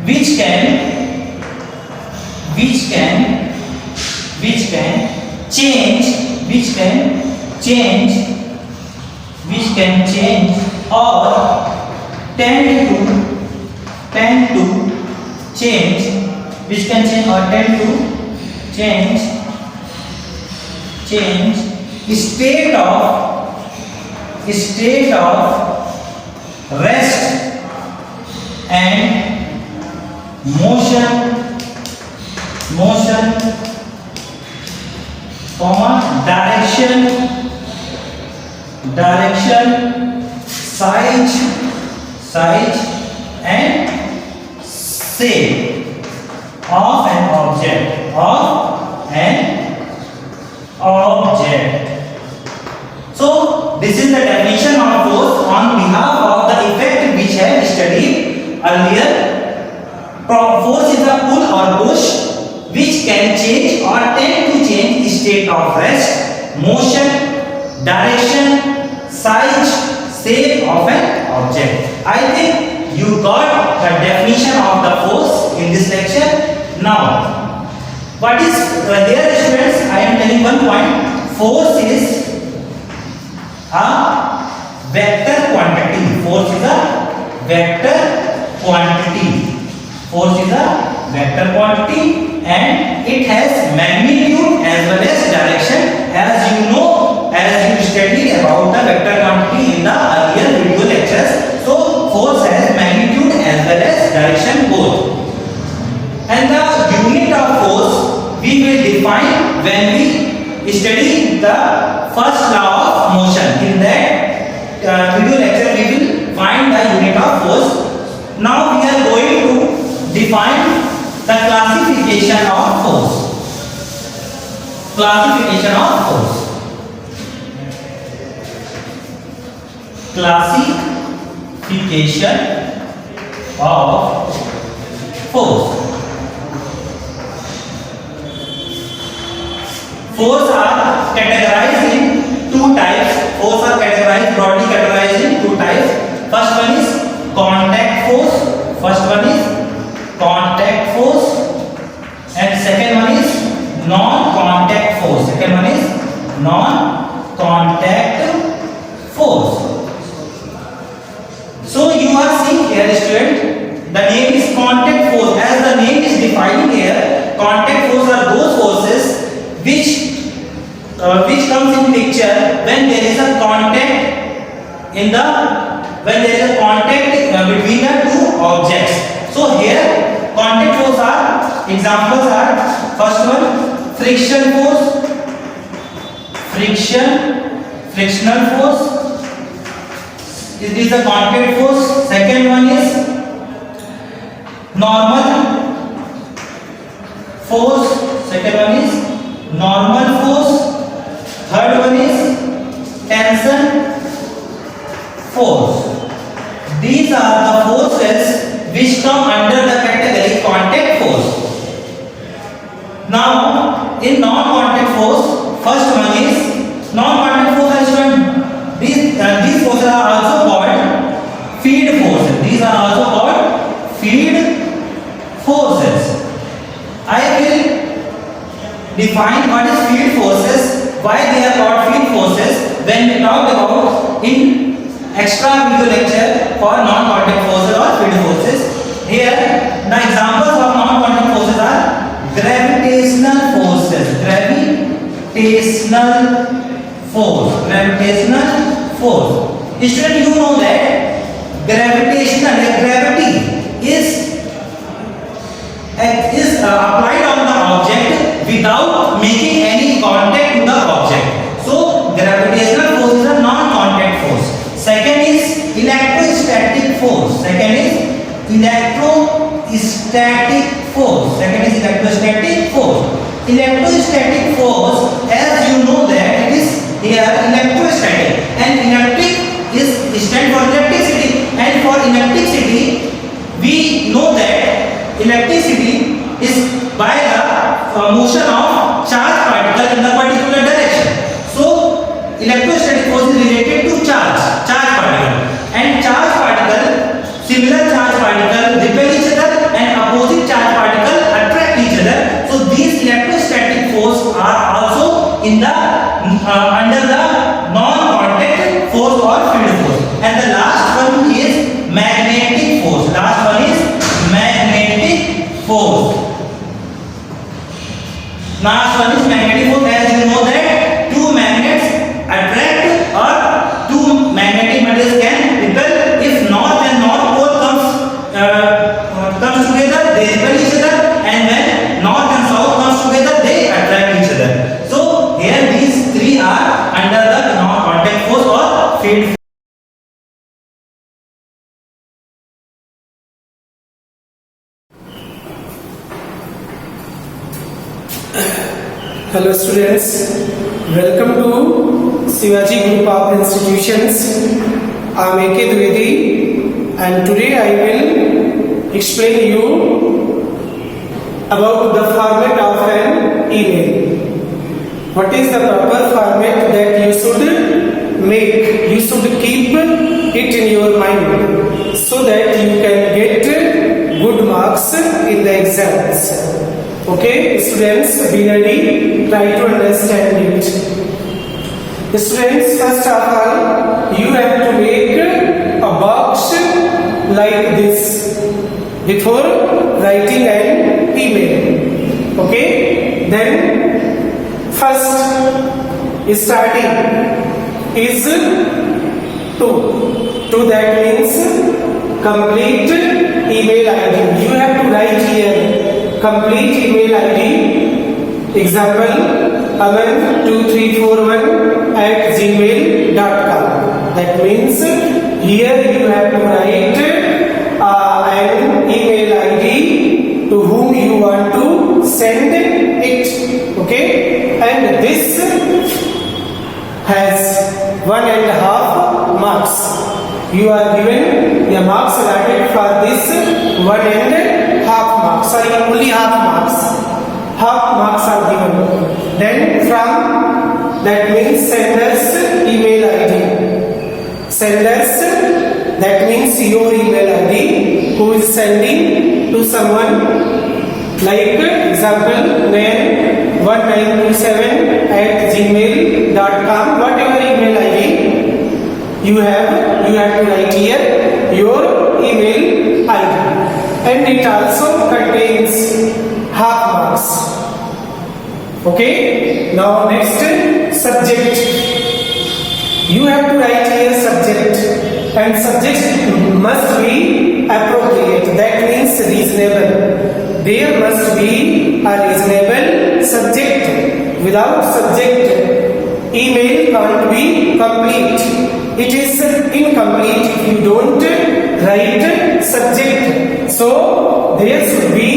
which can change or tend to change state of rest and motion, direction, size and shape of an object. So this is the definition of force on behalf of the effect which I have studied earlier. Force is a pull or push which can change or tend to change state of rest, motion, direction, size, shape of an object. I think you got the definition of the force in this lecture. Now, what is here students, I am telling one point. Force is a vector quantity. Force is a vector quantity and it has magnitude as well as direction. As you know, as you studied about the vector quantity in the earlier video lectures, so force has magnitude as well as direction both. And the unit of force we will define when we study the first law of motion. In that video lecture we will find the unit of force. Now we are going to define the classification of force. Classification of force. Force are categorized in two types. Force are categorized, broadly categorized in two types. First one is contact force non-contact force. Second one is non-contact force. So you are seeing here, student, the name is contact force. As the name is defining here, contact force are those forces which comes in picture when there is a contact between the two objects. So here contact force are examples are, first one frictional force. It is the contact force. Second one is normal force. Second one is normal force. Third one is tension force. These are the forces which come under the category contact force. Now in non-contact force, first one is non-contact force. These forces are also called field forces. These are also called field forces. I will define what is field forces, why they are called field forces when we talk about in extra video lecture for non-contact forces or field forces. Here the examples of non-contact forces are gravitational forces. Gravitational force. Student, you know that gravity is applied on the object without making any contact to the object. So gravitational force is a non-contact force. Second is electrostatic force. Electrostatic force, as you know that it is here electrostatic, and electric is stand for electricity, and for electricity we know that electricity is by the motion of charge particle in the particular direction. So electrostatic force is related to charge particle, and charge particle, similar charge particle repel each other and opposite charge particle attract each other. So these electrostatic force are also in the under the non-contact force or field force. And the last one is magnetic force. As you know that two magnets attract or two magnetic materials can repel. If north and north pole comes together, they repel each other, and when north and south comes together, they attract each other. So here these three are under the non-contact force or field force. Hello students, welcome to Shivaji Group of Institutions. I am A.K. Dwivedi, and today I will explain you about the format of an email. What is the proper format that you should make? You should keep it in your mind so that you can get good marks in the exams. Okay, students, be ready, try to understand it. Students, first of all, you have to make a box like this before writing an email. Okay, then first starting is to that means complete email ID. You have to write here complete email ID. Example, aman2341@gmail.com. That means here you have to write an email ID to whom you want to send it. Okay, and this has 1.5 marks. You are given the marks allotted for this 1.5 marks. Sorry, only half marks. Half marks are given. Then from that means sender's email ID. Sender's, that means your email ID who is sending to someone. Like example, name 1927@gmail.com. Whatever email ID you have to write here your email ID, and it also contains half marks. Okay. Now next, subject. You have to write here subject, and subject must be appropriate. That means reasonable. There must be a reasonable subject. Without subject, email can't be complete. It is incomplete if you don't write subject. So there should be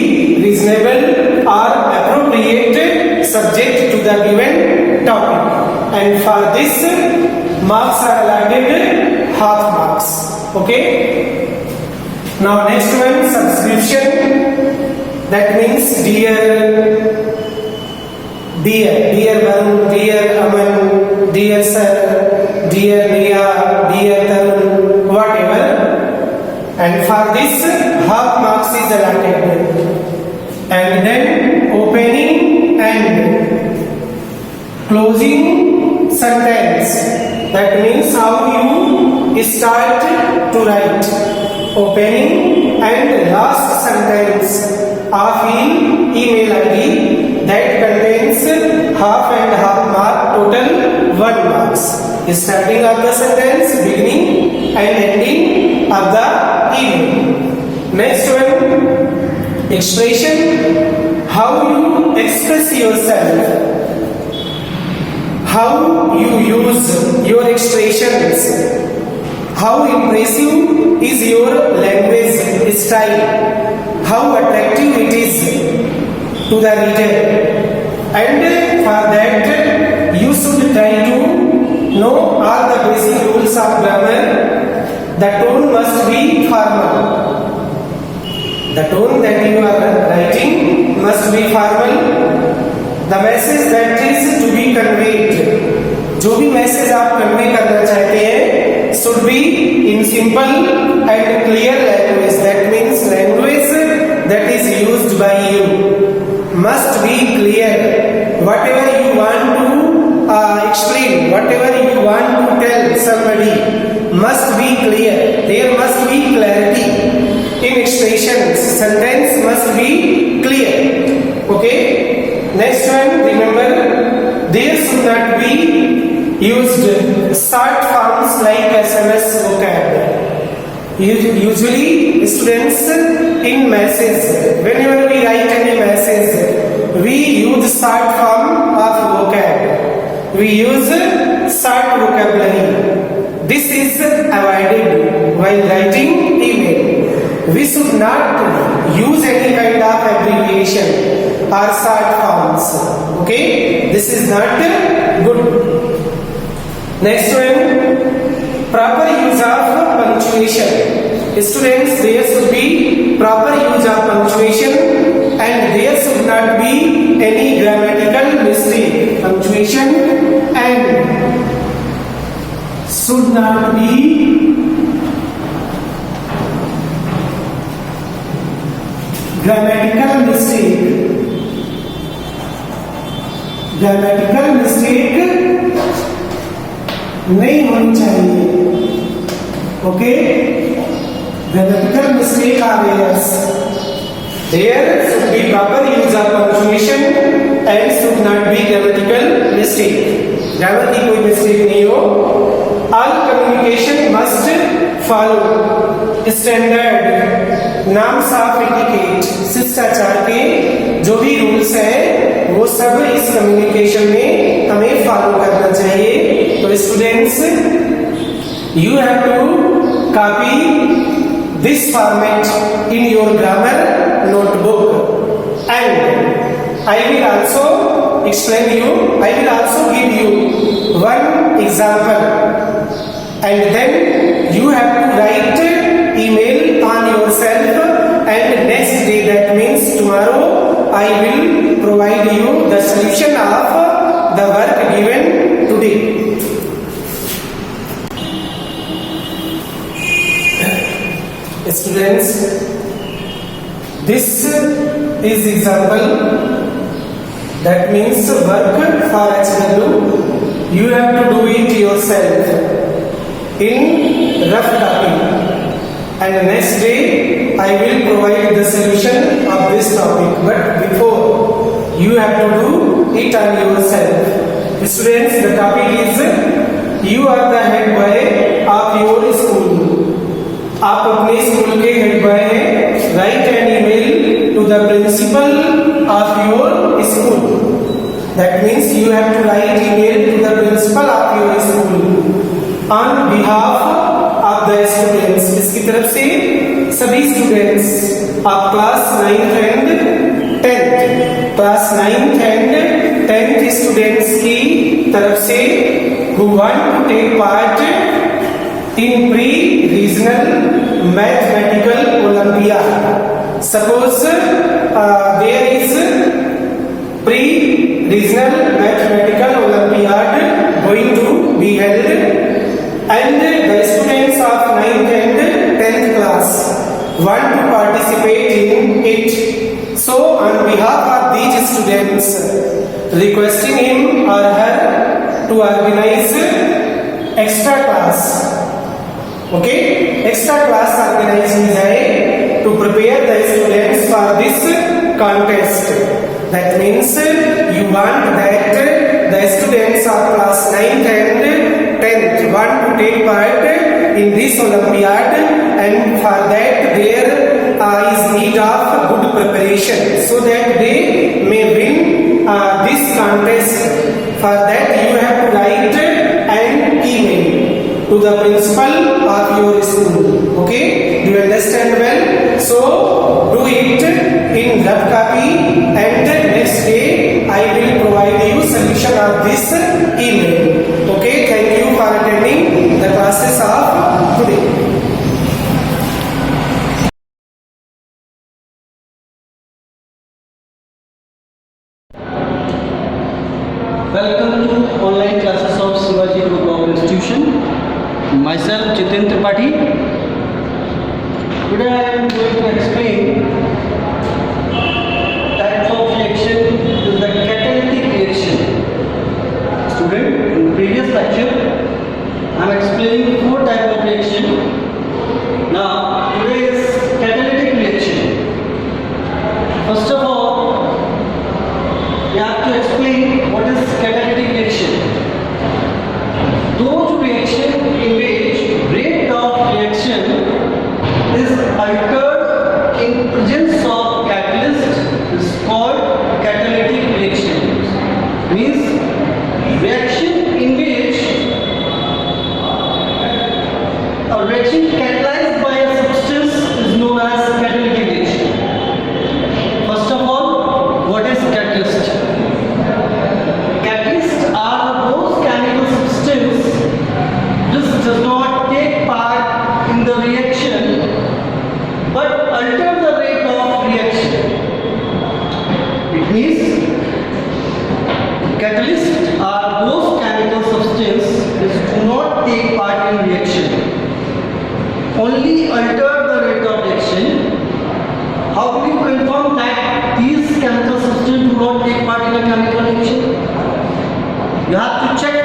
reasonable or appropriate subject to the given topic, and for this marks are allotted half marks. Okay. Now next one, subscription. That means dear Varun, dear Aman, dear sir, dear Neha, dear Tarun, whatever. And for this half marks is allotted. And then opening and closing sentence. That means how you start to write. Opening and last sentence of email ID that contains half and half mark, total 1 marks. Starting of the sentence, beginning and ending of the email. Next one, expression. How you express yourself. How you use your expressions. How impressive is your language style. How attractive it is to the reader. And for that, you should try to know all the basic rules of grammar. The tone must be formal. The tone that you are writing must be formal. The message that is to be conveyed, जो भी message आप convey करना चाहते हैं, should be in simple and clear language. That means language that is used by you must be clear. Whatever you want to explain, whatever you want to tell somebody must be clear. There must be clarity in expressions. Sentence must be clear. Okay. Next one, remember, there should not be used short forms like SMS vocab. Usually students in message, whenever we write any message, we use short form of vocab. We use short vocabulary. This is avoided while writing email. We should not use any kind of abbreviation or short forms. Okay, this is not good. Next one, proper use of punctuation. Students, there should be proper use of punctuation, and there should not be any grammatical mistake. Punctuation and should not be grammatical mistake. Grammatical mistake नहीं होनी चाहिए. Okay, grammatical mistake are errors. There should be proper use of punctuation and should not be grammatical mistake. Grammar की कोई mistake नहीं हो. All communication must follow standard norms of etiquette. शिष्टाचार के जो भी रूल्स हैं वो सब इस कम्युनिकेशन में हमें फॉलो करना चाहिए. तो students, you have to copy this format in your grammar notebook, and I will also explain you, I will also give you one example, and then you have to write email on yourself, and next day, that means tomorrow, I will provide you the solution of the work given today. Students, this is example. That means work for HW. You have to do it yourself in rough copy. And the next day I will provide the solution of this topic. But before, you have to do it on yourself. Students, the topic is you are the head boy of your school. आप अपने school के head boy हैं. Write an email to the principal of your school. That means you have to write email to the principal of your school on behalf of the students. इसकी तरफ से सभी students of class 9th and 10th, class 9th and 10th students की तरफ से who want to take part in pre-regional mathematical Olympiad. Suppose there is pre-regional mathematical Olympiad going to be held, and the students of 9th and 10th class want to participate in it. So on behalf of these students, requesting him or her to organize extra class. Okay, extra class organized की जाए to prepare the students for this contest. That means you want that the students of class 9th and 10th want to take part in this Olympiad, and for that there is need of good preparation so that they may win this contest. For that you have to write an email to the principal of your school. Okay, do you understand well? So do it in rough copy, and next day I will provide you solution of this email. Okay, thank you for attending the classes of today. Welcome to online classes of Shivaji Group of Institution. Myself Jitin Tripathi. Today I am going to explain types of reaction to the catalytic reaction. Student, in previous lecture I am explaining 4 types of reaction. Now today is catalytic reaction. First of all, we have to explain what is catalytic reaction. Those reaction in which rate of reaction is altered in presence of catalyst is called catalytic reaction. Means reaction in which a reaction catalyzed by a substance is known as catalytic reaction. First of all, what is catalyst? Catalysts are those chemical substances which does not take part in the reaction but alter the rate of reaction. It means catalysts are those chemical substances which do not take part in reaction, only alter the rate of reaction. How do you confirm that these chemical substances do not take part in a chemical reaction? You have to check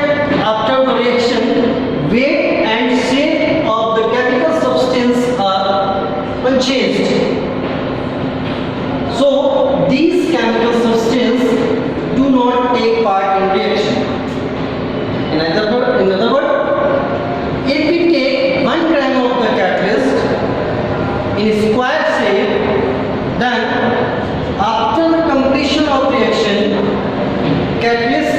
after the reaction, weight and shape of the chemical substance are unchanged. So these chemical substances do not take part in reaction. In other words, if we take 1 gram of the catalyst in square shape, then after the completion of reaction, catalyst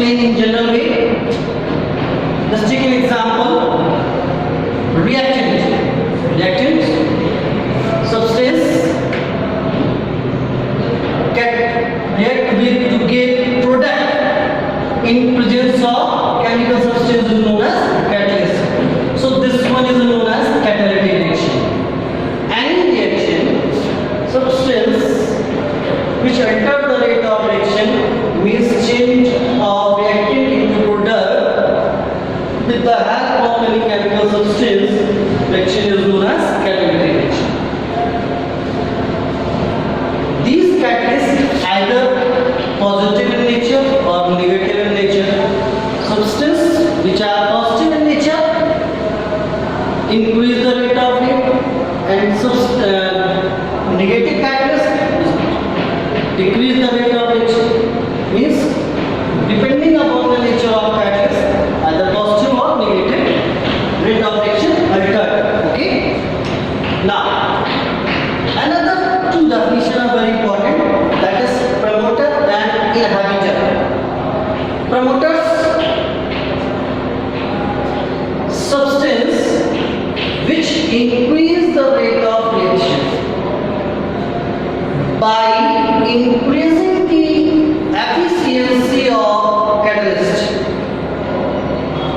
explain in general way. Let's take an example. Reactant, substance can react with to get product in presence of chemical substance is known as catalyst. So this one is known as catalytic reaction. Any reaction, substance which enter the rate of reaction means change of reactant into product with the help of any chemical substance. Reaction is known as catalytic reaction. These catalysts either positive in nature or negative in nature. Substances which are positive in nature increase the rate of heat, and negative catalysts decrease the rate of reaction. Means depending upon the nature of catalyst, either positive or negative, rate of reaction altered. Okay. Now, another two definitions are very important. That is promoter and inhibitor. Promoters, substance which increase the rate of reaction by increasing the efficiency of catalyst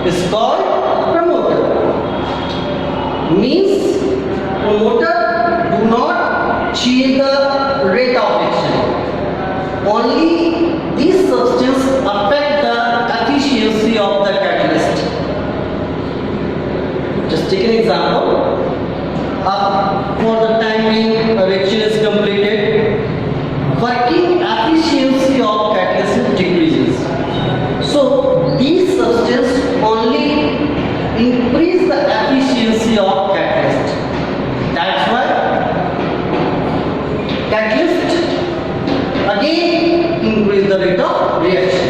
is called promoter. Means promoter do not change the rate of reaction. Only these substance affect the efficiency of the catalyst. Just take an example. For the time being reaction is completed, working efficiency of catalyst decreases. So these substances only increase the efficiency of catalyst. That's why catalyst again increase the rate of reaction.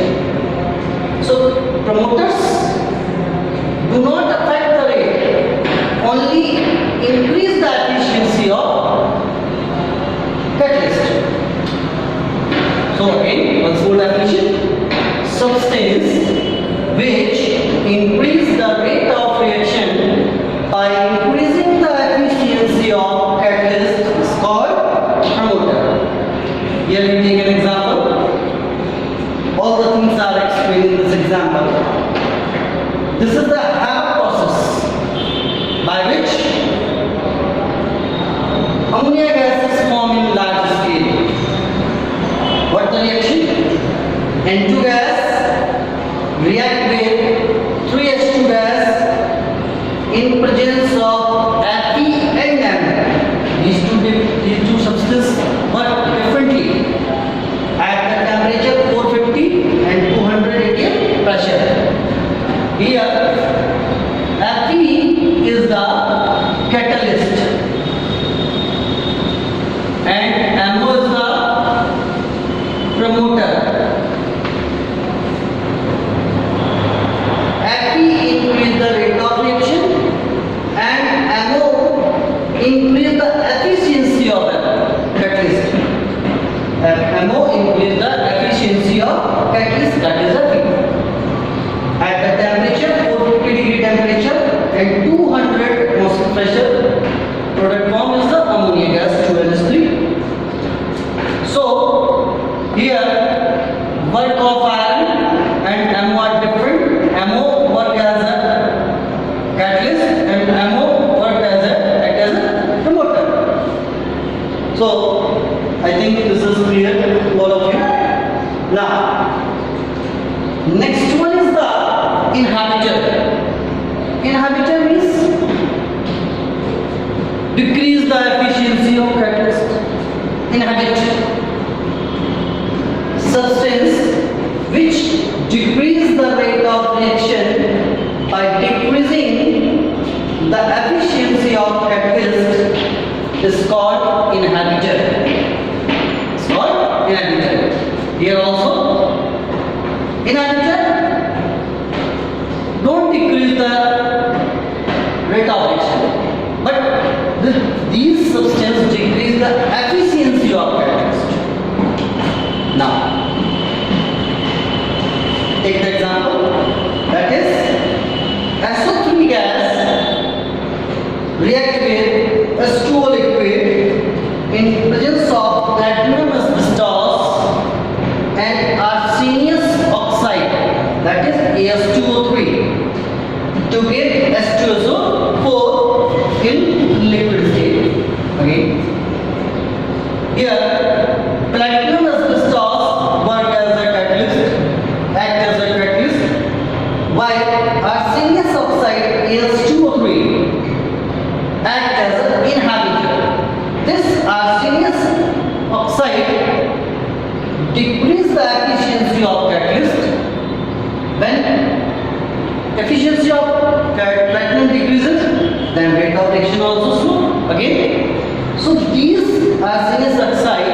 So promoters do not affect the rate, only increase the efficiency of catalyst. So again, once more definition: substance which increase the rate of reaction by increasing the efficiency of catalyst is called promoter. Here we take an example. All the things are explained in this example. This is the Haber process by which ammonia gas is formed in large scale. What the reaction? N2 gas react with 3H2 gas in presence of Fe and M. These two substances work differently at the temperature 450 and 200 atm pressure. Here Fe is the catalyst and MO is the promoter. Fe increase the rate of reaction and MO increase the efficiency of the catalyst. MO increase the efficiency of catalyst, that is the Fe. At the temperature 450 degree temperature and 200 atmosphere pressure, product form is the ammonia gas 2NH3. So here work of iron and MO are different. MO work as a catalyst and MO work as a promoter. So I think this is clear to all of you. Now next one is the inhibitor. Inhibitor means decrease the efficiency of catalyst. Inhibit substance which decrease the rate of reaction by decreasing the efficiency of catalyst is called inhibitor. It's called inhibitor. Here also inhibitor don't decrease the rate of reaction, but these substances decrease the efficiency of catalyst. Now, take take the example. That is, SO3 gas react with H2O liquid in presence of platinum asbestos and arsenious oxide, that is As2O3, to get H2SO4 in liquid state. Again, here platinum asbestos work as a catalyst, act as a catalyst, while arsenious oxide As2O3 act as an inhibitor. This arsenious oxide decreases the efficiency of catalyst. When efficiency of platinum decreases, then rate of reaction also slow. Again, so these arsenious oxide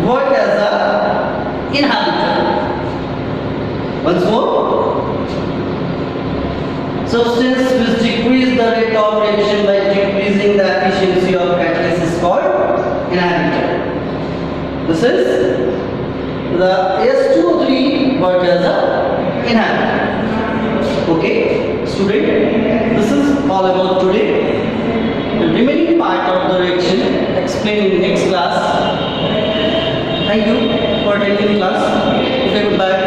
work as a inhibitor. Once more, substance which decrease the rate of reaction by decreasing the efficiency of catalyst is called inhibitor. This is the S2O3 work as a inhibitor. Okay, student, this is all about today. The remaining part of the reaction explained in next class. Thank you for attending class. Okay, goodbye.